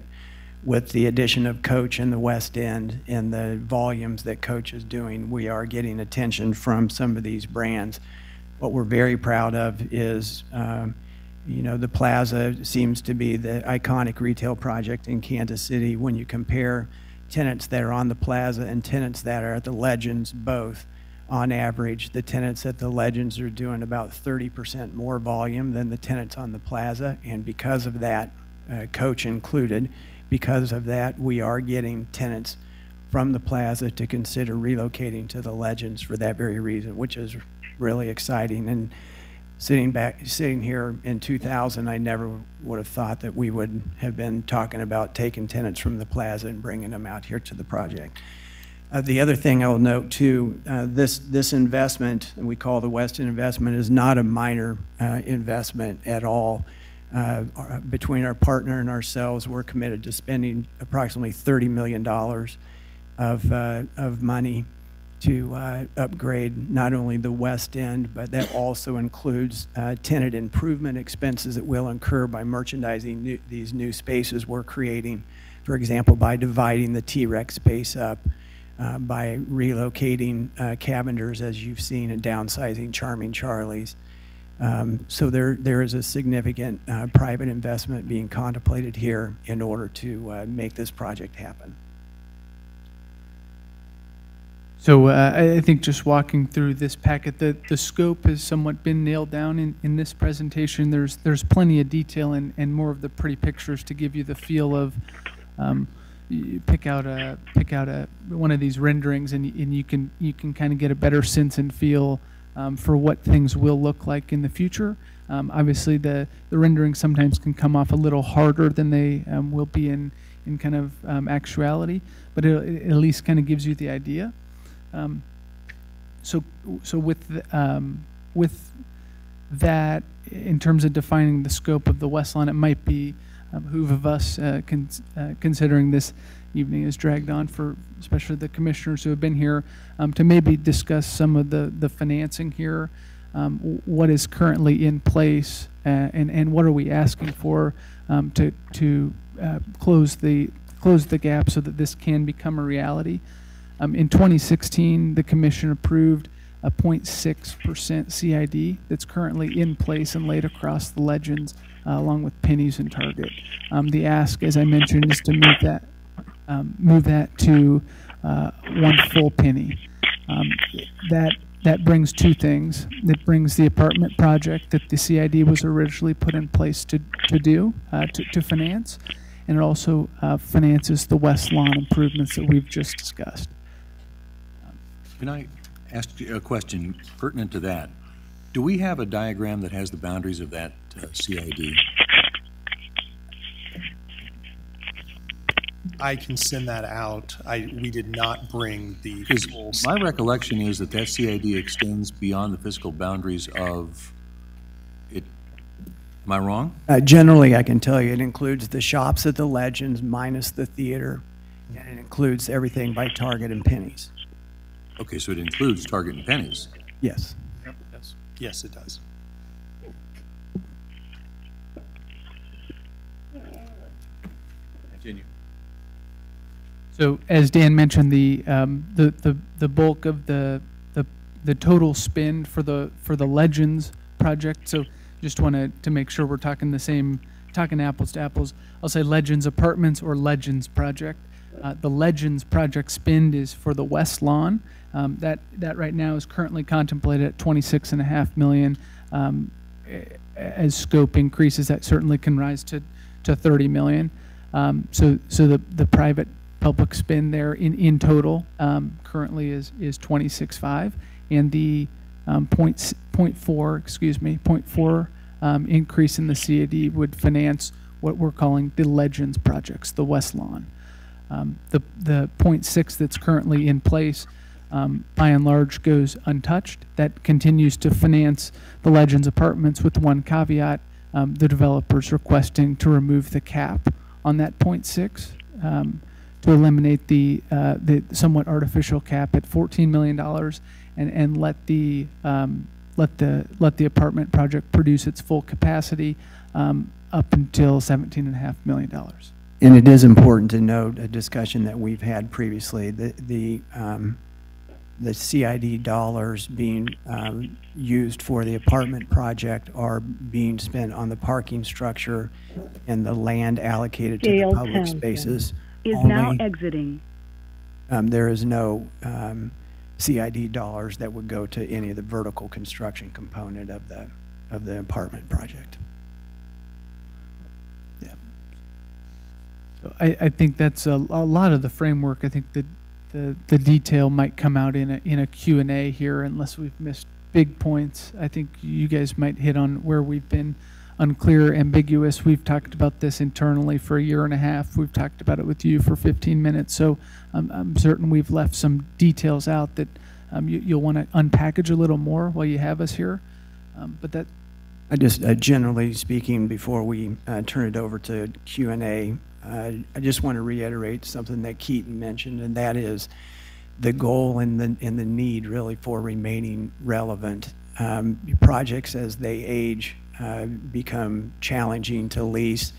with the addition of Coach in the West End and the volumes that Coach is doing, we are getting attention from some of these brands. What we're very proud of is, you know, the Plaza seems to be the iconic retail project in Kansas City. When you compare tenants that are on the Plaza and tenants that are at the Legends, both, on average, the tenants at the Legends are doing about 30% more volume than the tenants on the Plaza, and because of that, Coach included, because of that, we are getting tenants from the Plaza to consider relocating to the Legends for that very reason, which is really exciting. And sitting here in 2000, I never would have thought that we would have been talking about taking tenants from the Plaza and bringing them out here to the project. The other thing I'll note too, this investment, we call the West End investment, is not a minor investment at all. Between our partner and ourselves, we're committed to spending approximately $30 million of money to upgrade not only the West End, but that also includes tenant improvement expenses that will incur by merchandising these new spaces we're creating. For example, by dividing the T-Rex space up, by relocating Cabiners, as you've seen, and downsizing Charming Charlie's. So there is a significant private investment being contemplated here in order to make this project happen. So I think just walking through this packet, the scope has somewhat been nailed down in this presentation. There's plenty of detail and more of the pretty pictures to give you the feel of. You pick out one of these renderings and you can kind of get a better sense and feel for what things will look like in the future. Obviously, the renderings sometimes can come off a little harder than they will be in kind of actuality, but it at least kind of gives you the idea. So with that in terms of defining the scope of the West Lawn, it might be behoove of us, considering this evening is dragged on for especially the commissioners who have been here, to maybe discuss some of the financing here, what is currently in place, and what are we asking for to close the gap so that this can become a reality. In 2016, the commission approved a 0.6% CID that's currently in place and laid across the legends along with pennies and Target. The ask, as I mentioned, is to move that to 1 full penny. That brings two things. It brings the apartment project that the CID was originally put in place to finance, and it also finances the West Lawn improvements that we've just discussed. Can I ask you a question pertinent to that? Do we have a diagram that has the boundaries of that CID? I can send that out. We did not bring the full. My recollection is that that CID extends beyond the physical boundaries of it. Am I wrong? Generally, I can tell you it includes the shops at the Legends minus the theater, and it includes everything by Target and pennies. Okay, so it includes Target and pennies. Yes. Yep, it does. Yes, it does. Continue. So as Dan mentioned, the bulk of the total spend for the Legends project. So just wanted to make sure we're talking apples to apples. I'll say Legends Apartments or Legends project. The Legends project spend is for the West Lawn. That right now is currently contemplated at $26.5 million. As scope increases, that certainly can rise to $30 million. So the private public spend there in total currently is 26.5, and the 0.4 increase in the CAD would finance what we're calling the Legends projects, the West Lawn. The 0.6 that's currently in place, by and large, goes untouched. That continues to finance the Legends apartments with one caveat: the developers requesting to remove the cap on that 0.6. To eliminate the somewhat artificial cap at $14 million, and let the apartment project produce its full capacity up until $17.5 million. And it is important to note a discussion that we've had previously. The CID dollars being used for the apartment project are being spent on the parking structure and the land allocated to the public spaces. Is only. now exiting. There is no CID dollars that would go to any of the vertical construction component of the apartment project. Yeah. So I think that's a lot of the framework. I think that the detail might come out in a Q&A here, unless we've missed big points. I think you guys might hit on where we've been unclear, ambiguous. We've talked about this internally for 1.5 years. We've talked about it with you for 15 minutes. So I'm certain we've left some details out that you'll want to unpackage a little more while you have us here. But that. I just, generally speaking, before we turn it over to Q&A, I just want to reiterate something that Keaton mentioned, and that is the goal and the need really for remaining relevant. Projects as they age become challenging to lease.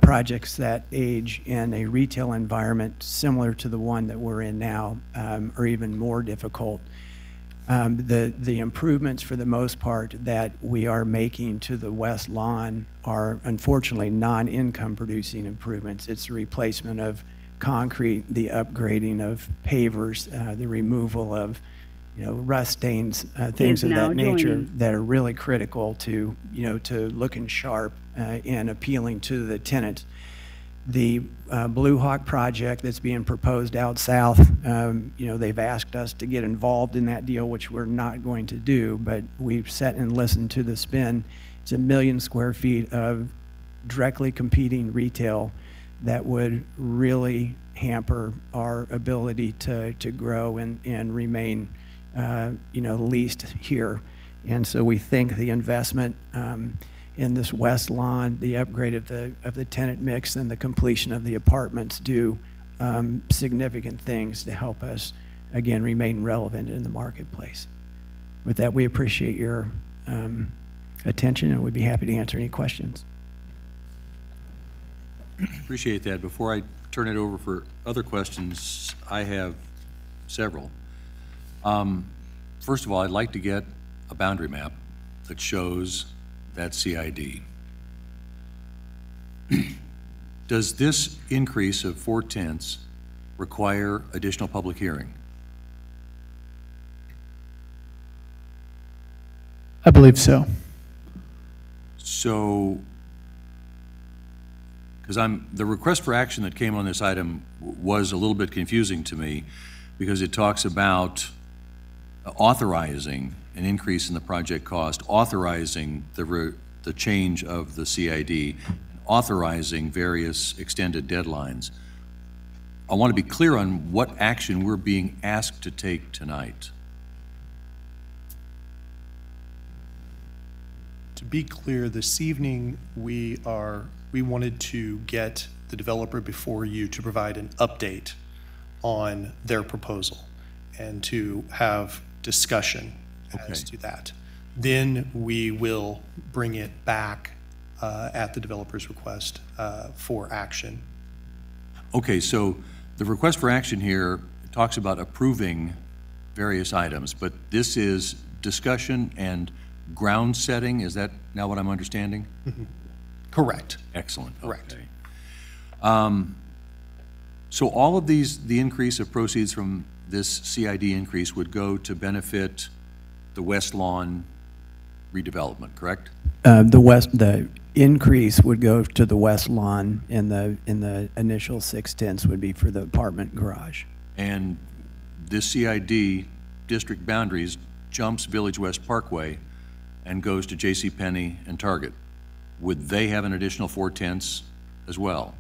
Projects that age in a retail environment similar to the one that we're in now are even more difficult. The improvements, for the most part, that we are making to the West Lawn are unfortunately non-income producing improvements. It's the replacement of concrete, the upgrading of pavers, the removal of rust stains, things of that nature that are really critical to, to looking sharp and appealing to the tenants. The Blue Hawk project that's being proposed out south, they've asked us to get involved in that deal, which we're not going to do, but we've sat and listened to the spin. It's 1 million square feet of directly competing retail that would really hamper our ability to grow and remain leased here. And so we think the investment in this west lawn, the upgrade of the tenant mix, and the completion of the apartments do significant things to help us, again, remain relevant in the marketplace. With that, we appreciate your attention, and we'd be happy to answer any questions. Appreciate that. Before I turn it over for other questions, I have several. First of all, I'd like to get a boundary map that shows that CID. Does this increase of 4/10 require additional public hearing? I believe so. So, because the request for action that came on this item was a little bit confusing to me, because it talks about authorizing an increase in the project cost, authorizing the change of the CID, authorizing various extended deadlines. I want to be clear on what action we're being asked to take tonight. To be clear, this evening we wanted to get the developer before you to provide an update on their proposal and to have discussion as to that. Then we will bring it back at the developer's request for action. Okay, so the request for action here talks about approving various items, but this is discussion and ground setting. Is that now what I'm understanding? Mm-hmm. Correct. Excellent. Correct. Okay. So all of these, the increase of proceeds from this CID increase would go to benefit the West Lawn redevelopment, correct? The increase would go to the west lawn, and the initial 6/10 would be for the apartment garage. And this CID district boundaries jumps Village West Parkway and goes to JCPenney and Target. Would they have an additional 4/10 as well?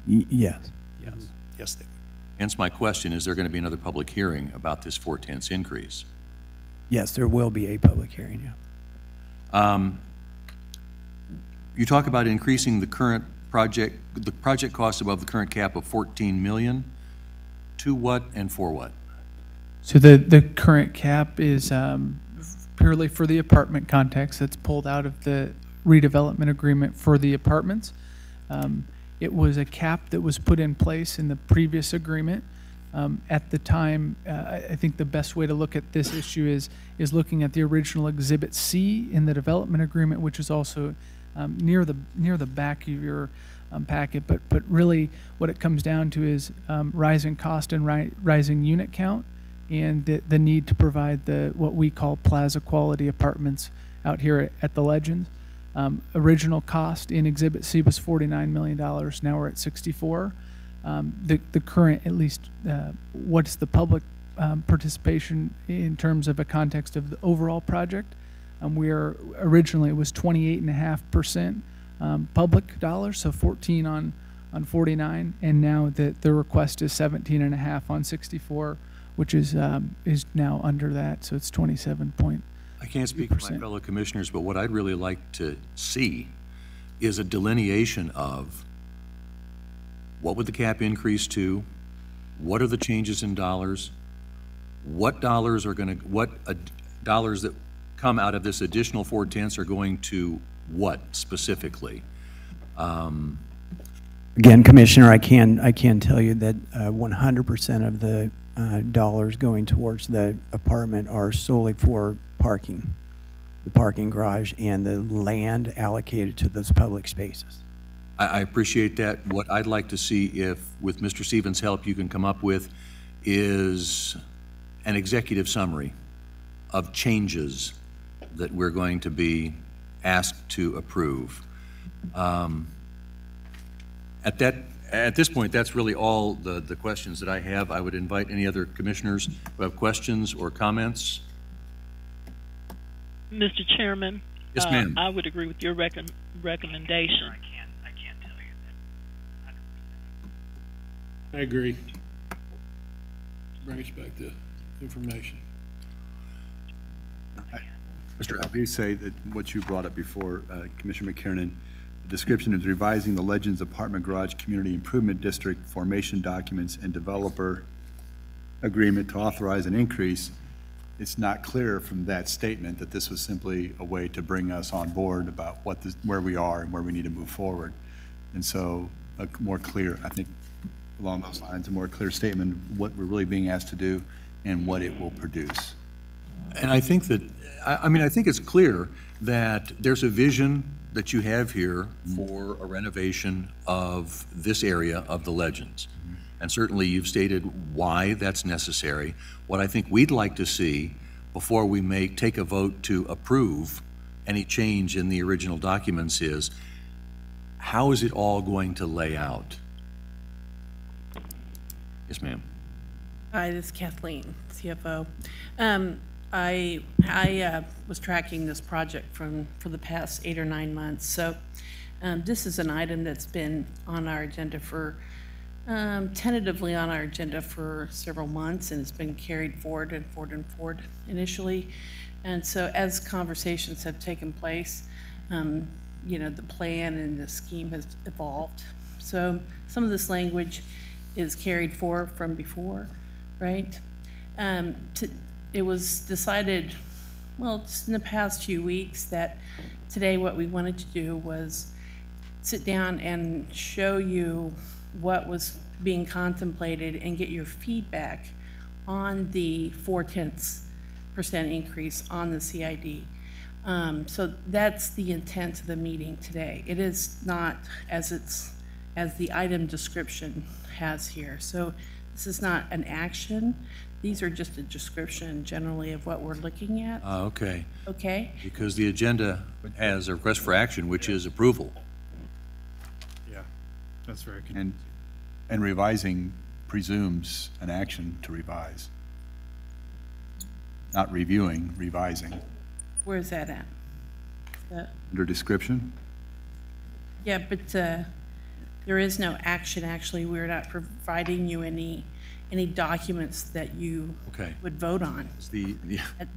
Yes. Yes. Yes, they would. Hence my question, is there going to be another public hearing about this 4/10 increase? Yes, there will be a public hearing, yeah. You talk about increasing the project cost above the current cap of 14 million. To what and for what? So the current cap is purely for the apartment context. That's pulled out of the redevelopment agreement for the apartments. It was a cap that was put in place in the previous agreement. At the time, I think the best way to look at this issue is looking at the original Exhibit C in the development agreement, which is also near the back of your packet. But really, what it comes down to is rising cost and rising unit count, and the need to provide what we call plaza quality apartments out here at the Legends. Original cost in Exhibit C was $49 million. Now we're at 64. The current, at least, what's the public participation in terms of a context of the overall project? Originally it was 28.5% public dollars, so 14 on 49, and now the request is 17.5 on 64, which is now under that, so it's 27.8%. I can't speak for my fellow commissioners, but what I'd really like to see is a delineation of what would the cap increase to, what are the changes in dollars, what dollars that come out of this additional 4/10 are going to what specifically? Again, Commissioner, I can tell you that 100% of the dollars going towards the apartment are solely for parking, the parking garage, and the land allocated to those public spaces. I appreciate that. What I'd like to see, if with Mr. Stevens' help you can come up with, is an executive summary of changes that we're going to be asked to approve. At this point, that's really all the questions that I have. I would invite any other commissioners who have questions or comments. Mr. Chairman, yes, ma'am. I would agree with your recommendation. I agree. Bring us back to information. Mr. Let me say that what you brought up before, Commissioner McKiernan, the description is revising the Legends Apartment Garage Community Improvement District formation documents and developer agreement to authorize an increase. It's not clear from that statement that this was simply a way to bring us on board about where we are and where we need to move forward. And so a more clear, I think, along those lines, a more clear statement of what we're really being asked to do and what it will produce. And I think that, I mean, I think it's clear that there's a vision that you have here for a renovation of this area of the Legends. And certainly you've stated why that's necessary. What I think we'd like to see before we take a vote to approve any change in the original documents is, how is it all going to lay out? Yes, ma'am. Hi, this is Kathleen, CFO. I was tracking this project for the past 8 or 9 months. So this is an item that's been on our agenda for, tentatively on our agenda for several months, and it's been carried forward and forward and forward initially. And so as conversations have taken place, you know, the plan and the scheme has evolved. So some of this language is carried forward from before, right? It was decided, well, just in the past few weeks, that today what we wanted to do was sit down and show you what was being contemplated and get your feedback on the 0.4% increase on the CID. So that's the intent of the meeting today. It is not as the item description has here. So this is not an action. These are just a description generally of what we're looking at. Okay. Okay. Because the agenda has a request for action, which is approval. Yeah, that's very good. And revising presumes an action to revise. Not reviewing, revising. Where's that at? Under description? Yeah, but there is no action, actually. We're not providing you any documents that you would vote on. The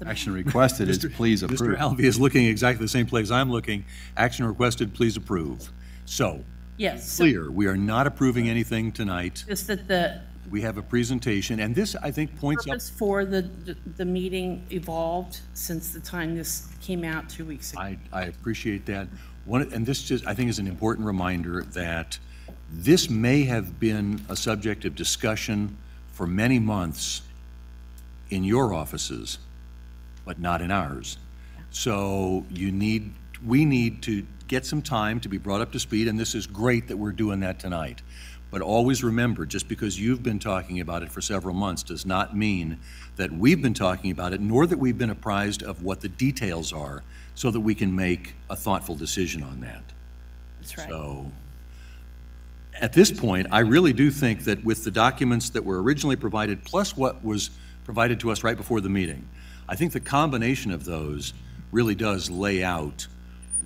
action requested is please approve. Mr. Alvey is looking exactly the same place I'm looking. Action requested, please approve. So, yes, clear, we are not approving anything tonight. Just that we have a presentation, and this, I think, points up. Purpose for the meeting evolved since the time this came out 2 weeks ago. I appreciate that. And this just, I think, is an important reminder that this may have been a subject of discussion for many months in your offices, but not in ours. So we need to get some time to be brought up to speed, and this is great that we're doing that tonight. But always remember, just because you've been talking about it for several months does not mean that we've been talking about it, nor that we've been apprised of what the details are, so that we can make a thoughtful decision on that. That's right. So, at this point, I really do think that with the documents that were originally provided, plus what was provided to us right before the meeting, I think the combination of those really does lay out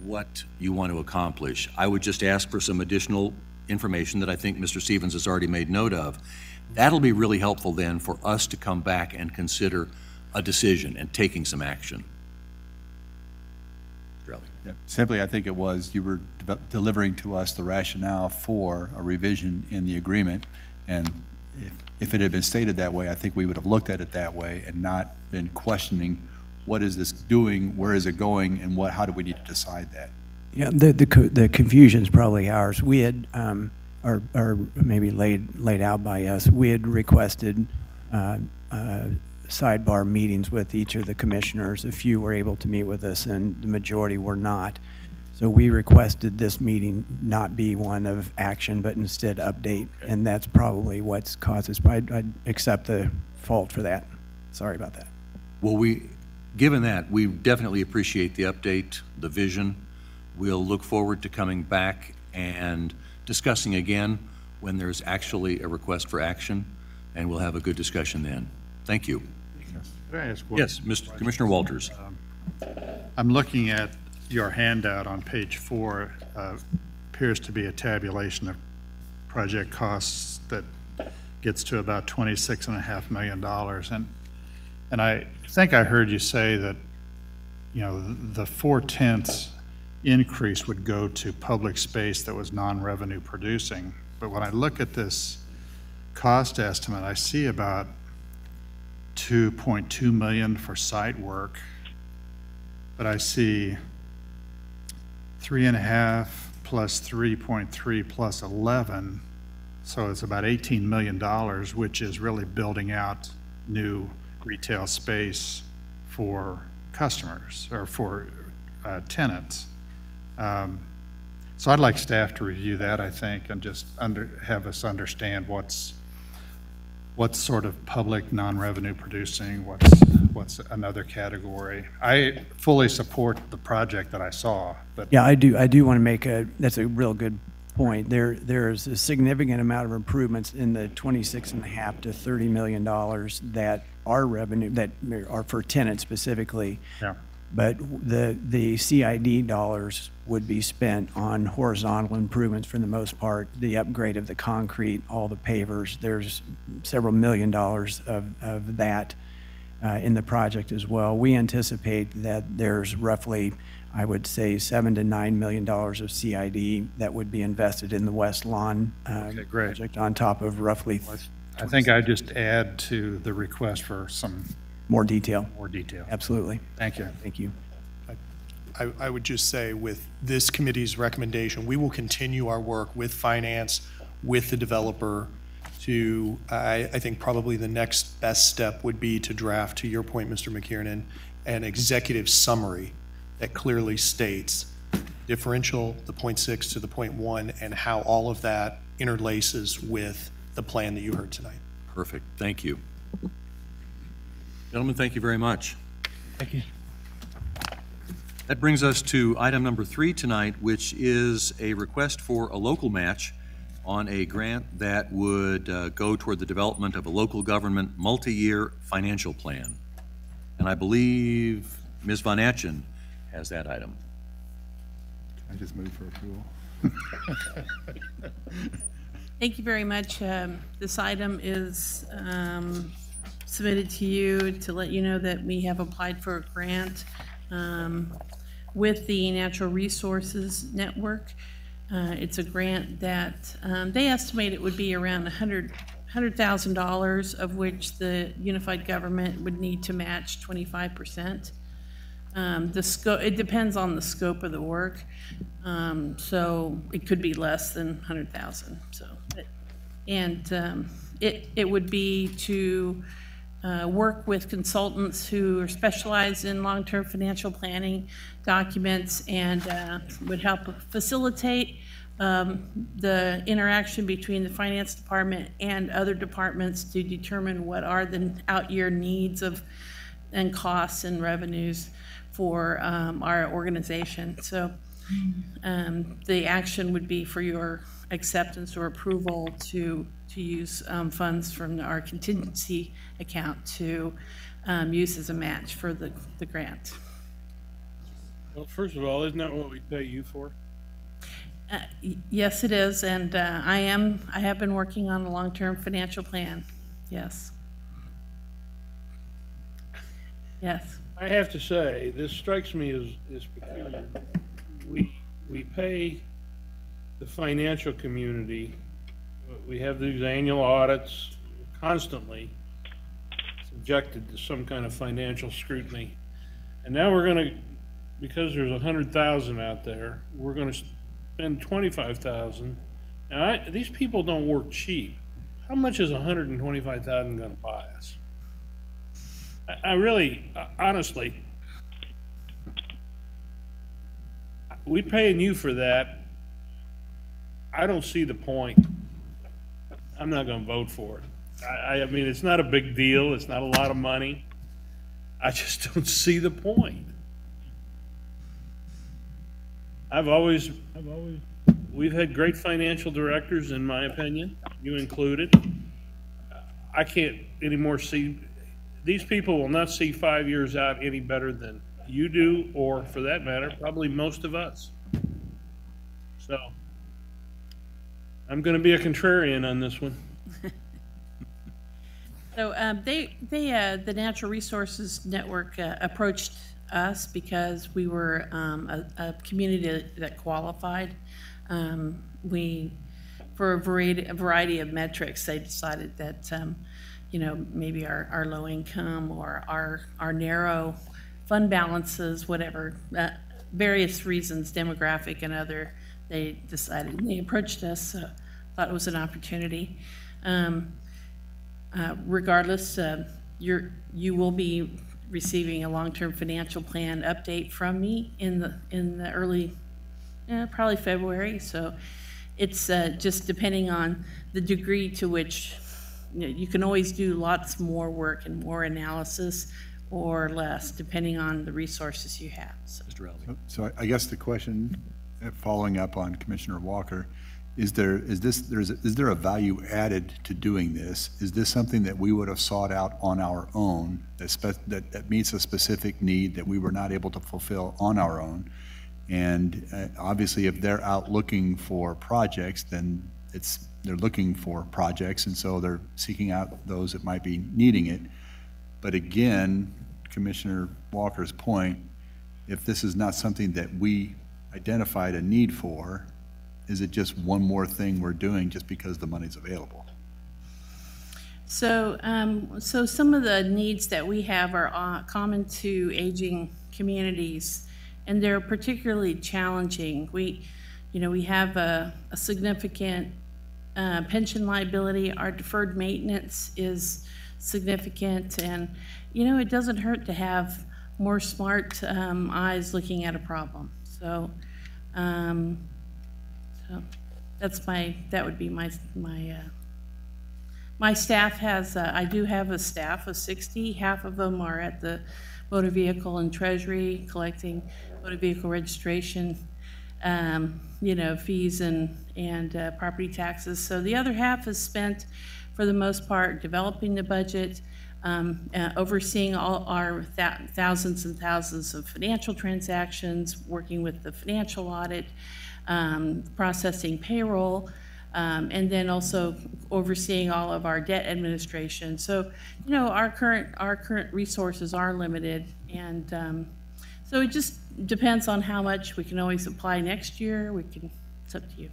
what you want to accomplish. I would just ask for some additional information that I think Mr. Stevens has already made note of. That'll be really helpful then for us to come back and consider a decision and taking some action. Yeah. Simply, I think it was you were delivering to us the rationale for a revision in the agreement, and if it had been stated that way, I think we would have looked at it that way and not been questioning what is this doing, where is it going, and how do we need to decide that. Yeah, the confusion's probably ours. We had, or maybe laid out by us, we had requested sidebar meetings with each of the commissioners. A few were able to meet with us, and the majority were not. So we requested this meeting not be one of action, but instead update, and that's probably what's caused us. I'd accept the fault for that. Sorry about that. Well, given that, we definitely appreciate the update, the vision. We'll look forward to coming back and discussing again when there's actually a request for action, and we'll have a good discussion then. Thank you. Could I ask one? Yes, Commissioner Walters. I'm looking at your handout on page 4. Appears to be a tabulation of project costs that gets to about $26.5 million. And I think I heard you say that you know, the 4/10 increase would go to public space that was non-revenue producing. But when I look at this cost estimate, I see about $2.2 million for site work, but I see 3.5 plus 3.3 plus 11, so it's about $18 million, which is really building out new retail space for customers or for tenants. So I'd like staff to review that, I think, and just have us understand what's sort of public non-revenue producing, what's another category. I fully support the project that I saw, but Yeah, I do want to make that's a real good point. There's a significant amount of improvements in the $26.5 to $30 million that are revenue, that are for tenants specifically. Yeah. But the CID dollars would be spent on horizontal improvements for the most part, the upgrade of the concrete, all the pavers. There's several $1 million of that in the project as well. We anticipate that there's roughly, I would say, $7 to $9 million of CID that would be invested in the West Lawn project on top of roughly. I think I just add to the request for some more detail. More detail. Absolutely. Thank you. Thank you. I would just say with this committee's recommendation, we will continue our work with finance, with the developer to, I think probably the next best step would be to draft, to your point, Mr. McKiernan, an executive summary that clearly states differential, the 0.6 to the 0.1, and how all of that interlaces with the plan that you heard tonight. Perfect. Thank you. Gentlemen, thank you very much. Thank you. That brings us to item number 3 tonight, which is a request for a local match on a grant that would go toward the development of a local government multi-year financial plan. And I believe Ms. Von Atchen has that item. I just move for approval. Thank you very much. This item is submitted to you to let you know that we have applied for a grant with the Natural Resources Network. It's a grant that they estimate it would be around $100,000, of which the unified government would need to match 25%. The scope, it depends on the scope of the work, so it could be less than 100,000. So, and it would be to work with consultants who are specialized in long-term financial planning documents and would help facilitate the interaction between the finance department and other departments to determine what are the out-year needs of and costs and revenues for our organization. So the action would be for your acceptance or approval to use funds from our contingency account to use as a match for the grant. Well, first of all, isn't that what we pay you for? Yes, it is, and I have been working on a long-term financial plan. Yes. Yes. I have to say, this strikes me as peculiar. We pay the financial community. We have these annual audits, constantly subjected to some kind of financial scrutiny. And now we're going to, because there's 100,000 out there, we're going to spend 25,000. Now, these people don't work cheap. How much is 125,000 going to buy us? I really, honestly, we paying you for that. I don't see the point. I'm not going to vote for it. I mean, it's not a big deal. It's not a lot of money. I just don't see the point. We've had great financial directors, in my opinion, you included. I can't anymore see, these people will not see 5 years out any better than you do, or for that matter, probably most of us. So I'm going to be a contrarian on this one. So the Natural Resources Network approached us because we were a community that qualified. For a variety of metrics, they decided that, you know, maybe our low income or our narrow fund balances, whatever, various reasons, demographic and other, they decided, and they approached us, so thought it was an opportunity. Regardless, you will be receiving a long-term financial plan update from me in the early, probably February. So it's just depending on the degree to which, you know, you can always do lots more work and more analysis or less, depending on the resources you have. So, Mr. Alvey. So I guess the question, following up on Commissioner Walker, is there a value added to doing this? Is this something that we would have sought out on our own that meets a specific need that we were not able to fulfill on our own? And obviously, if they're out looking for projects, then they're looking for projects, and so they're seeking out those that might be needing it. But again, Commissioner Walker's point, if this is not something that we identified a need for, is it just one more thing we're doing just because the money's available? So, so some of the needs that we have are common to aging communities, and they're particularly challenging. We have a significant pension liability. Our deferred maintenance is significant, and it doesn't hurt to have more smart eyes looking at a problem. So, so that would be my staff has. I do have a staff of 60. Half of them are at the motor vehicle and treasury collecting motor vehicle registration, fees and property taxes. So the other half is spent, for the most part, developing the budget, overseeing all our thousands and thousands of financial transactions, working with the financial audit, processing payroll, and then also overseeing all of our debt administration. So, our current resources are limited, and so it just depends on how much we can always apply next year. It's up to you.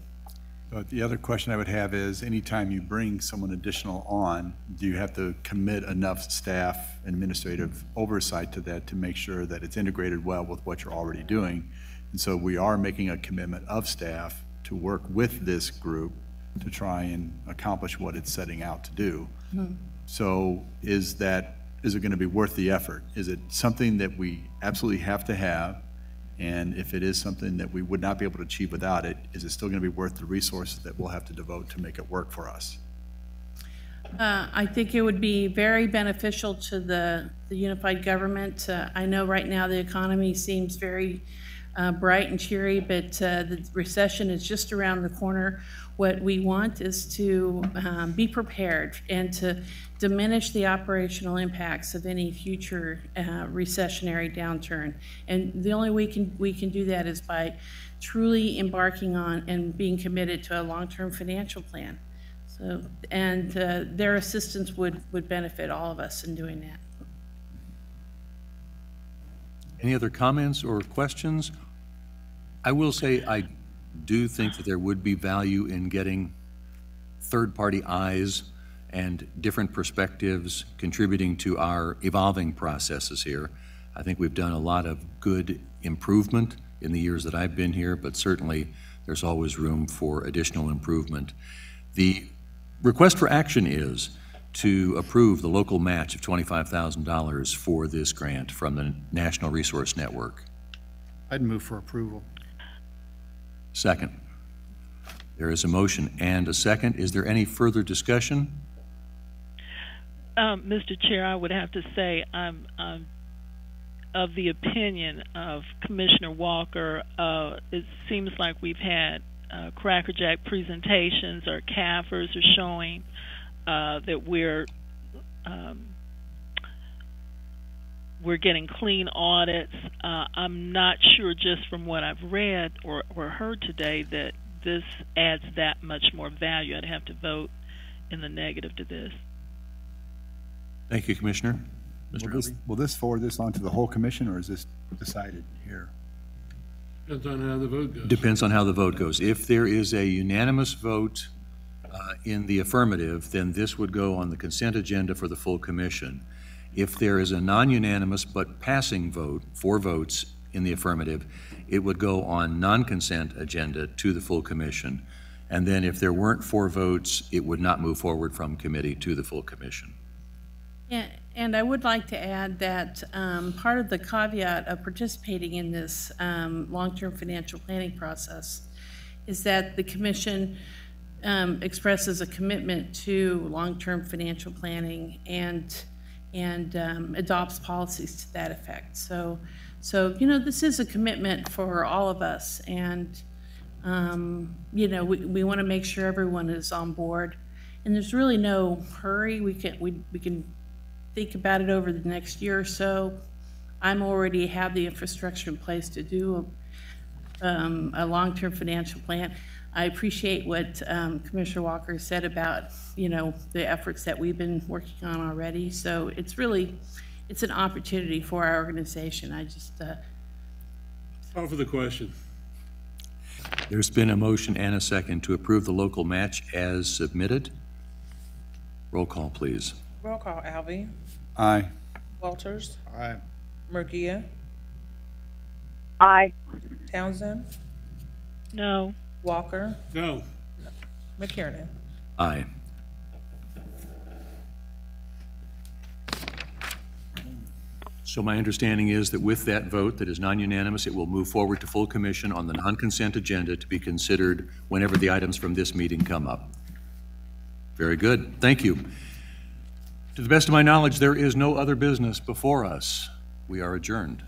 The other question I would have is, anytime you bring someone additional on, do you have to commit enough staff, administrative oversight to that to make sure that it's integrated well with what you're already doing? And so we are making a commitment of staff to work with this group to try and accomplish what it's setting out to do. Mm-hmm. So is it going to be worth the effort? Is it something that we absolutely have to have? And if it is something that we would not be able to achieve without it, is it still going to be worth the resources that we'll have to devote to make it work for us? I think it would be very beneficial to the unified government. I know right now the economy seems very bright and cheery, but the recession is just around the corner. What we want is to be prepared and to diminish the operational impacts of any future recessionary downturn. And the only way we can do that is by truly embarking on and being committed to a long-term financial plan. So, and their assistance would benefit all of us in doing that. Any other comments or questions? I will say I do think that there would be value in getting third-party eyes and different perspectives contributing to our evolving processes here. I think we've done a lot of good improvement in the years that I've been here, but certainly there's always room for additional improvement. The request for action is to approve the local match of $25,000 for this grant from the National Resource Network. I'd move for approval. Second. There is a motion and a second. Is there any further discussion? Mr. Chair, I would have to say I'm of the opinion of Commissioner Walker. It seems like we've had crackerjack presentations. Our CAFRs are showing that we're getting clean audits. I'm not sure, just from what I've read or heard today, that this adds that much more value. I'd have to vote in the negative to this. Thank you, Commissioner. Will this forward this on to the whole commission, or is this decided here? Depends on how the vote goes. Depends on how the vote goes. If there is a unanimous vote in the affirmative, then this would go on the consent agenda for the full commission. If there is a non-unanimous but passing vote, 4 votes in the affirmative, it would go on non-consent agenda to the full commission. And then if there weren't 4 votes, it would not move forward from committee to the full commission. Yeah, and I would like to add that part of the caveat of participating in this long-term financial planning process is that the commission expresses a commitment to long-term financial planning and adopts policies to that effect. So you know, this is a commitment for all of us, and you know, we want to make sure everyone is on board. And there's really no hurry. We can think about it over the next year or so. I'm already have the infrastructure in place to do a long-term financial plan. I appreciate what Commissioner Walker said about, you know, the efforts that we've been working on already. So it's really, it's an opportunity for our organization. I just Call for the question. There's been a motion and a second to approve the local match as submitted. Roll call, please. Roll call, Alvey. Aye. Walters. Aye. Murguia. Aye. Townsend. No. Walker. No. McKiernan. Aye. So my understanding is that with that vote that is non-unanimous, it will move forward to full commission on the non-consent agenda to be considered whenever the items from this meeting come up. Very good. Thank you. To the best of my knowledge, there is no other business before us. We are adjourned.